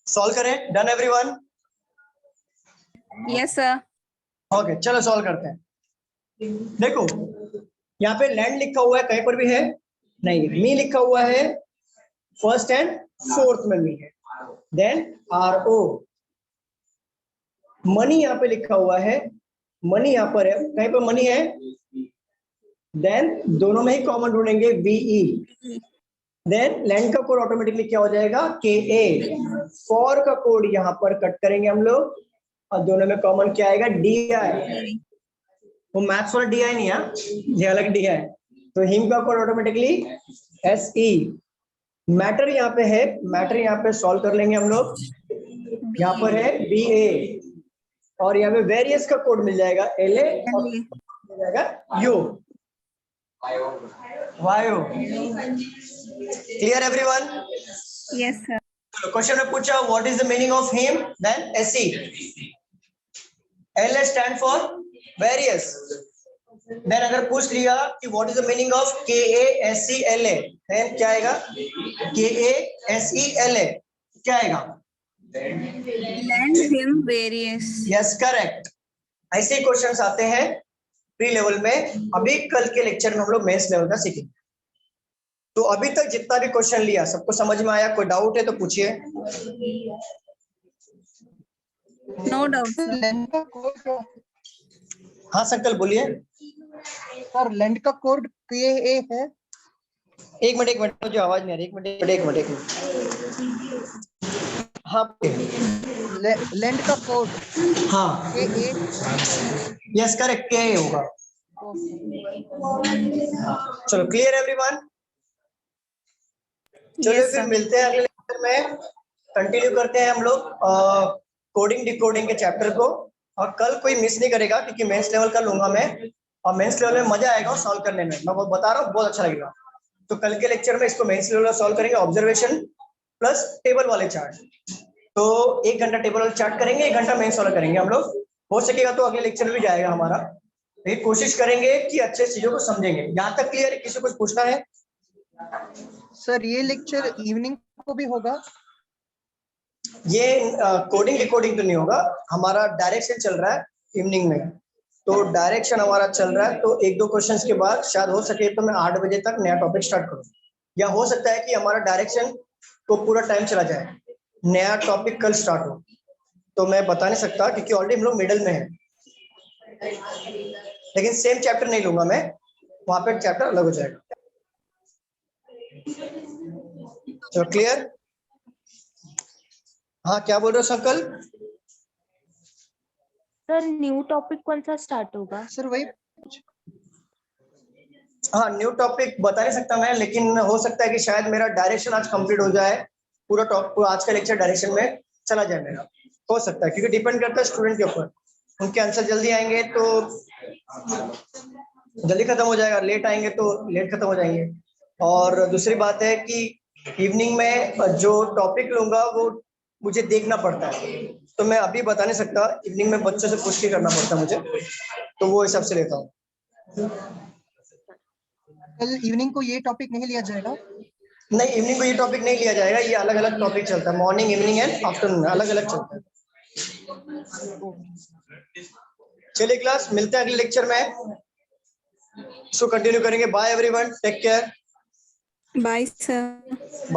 सॉल्व करें। Done everyone? Yes, sir. Okay चलो सॉल्व करते हैं। देखो यहाँ पे लैंड लिखा हुआ है, कहीं पर भी है नहीं। मी लिखा हुआ है फर्स्ट एंड फोर्थ में मी है। Then RO। मनी यहाँ पे लिखा हुआ है, मनी यहाँ पर है, कहीं पर मनी है। देन दोनों में ही कॉमन ढूंढेंगे VE। देन लैंड का कोड ऑटोमेटिकली क्या हो जाएगा KA। फॉर का कोड यहाँ पर कट करेंगे हम लोग और दोनों में कॉमन क्या आएगा DI। वो मैथ्स वाला DI नहीं है, ये अलग DI। तो हिम का कोड ऑटोमेटिकली SE। मैटर यहाँ पे है, मैटर यहाँ पे सॉल्व कर लेंगे हम लोग। यहाँ पर है BA और यहाँ पे वेरियस का कोड मिल जाएगा LA और मिल जाएगा U YO। Clear everyone? Yes, sir. Question में पूछा what is the meaning of him, then SE। LA stand for various. Then अगर पूछ लिया कि what is the meaning of KASELA, then क्या आएगा KASELA क्या आएगा? Lend him various. Yes correct. ऐसे ही क्वेश्चंस आते हैं प्री लेवल में। अभी कल के लेक्चर में हम लोग मेंस लेवल का सीखेंगे। तो अभी तक जितना भी क्वेश्चन लिया सबको समझ में आया? कोई डाउट है तो पूछिए। No doubt, sir. लैंड का कोड, हाँ संकल्प बोलिए। सर लैंड का कोड KA है। एक मिनट मुझे आवाज नहीं आ रही। एक मिनट। हाँ लैंड का कोड हाँ KA। यस करेक्ट क्या होगा। चलो क्लियर एवरीवन? चलो Yes, फिर sir. मिलते हैं अगले लेक्चर में। कंटिन्यू करते हैं हम लोग कोडिंग डिकोडिंग के चैप्टर को। और कल कोई मिस नहीं करेगा क्योंकि मेंस लेवल का लूंगा मैं, और मेंस लेवल में मजा आएगा सॉल्व करने में। मैं बता रहा हूँ बहुत अच्छा लगेगा। तो कल के लेक्चर में इसको मेंस लेवल सॉल्व करेंगे, ऑब्जर्वेशन प्लस टेबल वाले चार्ट। तो 1 घंटा टेबल वाला चार्ट करेंगे, 1 घंटा मेंस वाला करेंगे हम लोग। हो सकेगा तो अगले लेक्चर में भी जाएगा हमारा। लेकिन कोशिश करेंगे कि अच्छे चीजों को समझेंगे। यहाँ तक क्लियर है? किसी को कुछ पूछना है? सर ये लेक्चर इवनिंग को भी होगा? ये कोडिंग डिकोडिंग तो नहीं होगा, हमारा डायरेक्शन चल रहा है इवनिंग में। तो डायरेक्शन हमारा चल रहा है। तो 1-2 क्वेश्चंस के बाद शायद हो सके तो मैं 8 बजे तक नया टॉपिक स्टार्ट करूं, या हो सकता है कि हमारा डायरेक्शन को पूरा टाइम चला जाए, नया टॉपिक कल स्टार्ट हो। तो मैं बता नहीं सकता क्योंकि ऑलरेडी हम लोग मिडल में है। लेकिन सेम चैप्टर नहीं लूंगा मैं, वहां पे चैप्टर अलग हो जाएगा। तो क्लियर? हाँ क्या बोल रहे हो सकल? सर न्यू टॉपिक कौन सा स्टार्ट होगा? सर वही हाँ न्यू टॉपिक बता नहीं सकता मैं, लेकिन हो सकता है कि शायद मेरा डायरेक्शन आज कंप्लीट हो जाए, पूरा आज का लेक्चर डायरेक्शन में चला जाए मेरा, हो सकता है, क्योंकि डिपेंड करता है स्टूडेंट के ऊपर। उनके आंसर जल्दी आएंगे तो जल्दी खत्म हो जाएगा, लेट आएंगे तो लेट खत्म हो जाएंगे। और दूसरी बात है कि इवनिंग में जो टॉपिक लूंगा वो मुझे देखना पड़ता है, तो मैं अभी बता नहीं सकता, इवनिंग में बच्चों से पूछ के करना पड़ता है मुझे, तो वो हिसाब से लेता हूँ। कल इवनिंग को ये टॉपिक नहीं लिया जाएगा? नहीं, इवनिंग को ये टॉपिक नहीं लिया जाएगा, ये अलग अलग टॉपिक चलता है, मॉर्निंग इवनिंग एंड आफ्टरनून अलग अलग चलता है। चलिए क्लास, मिलते हैं अगले लेक्चर में, इसको कंटिन्यू करेंगे। Bye everyone, take care, Bye, sir. Bye.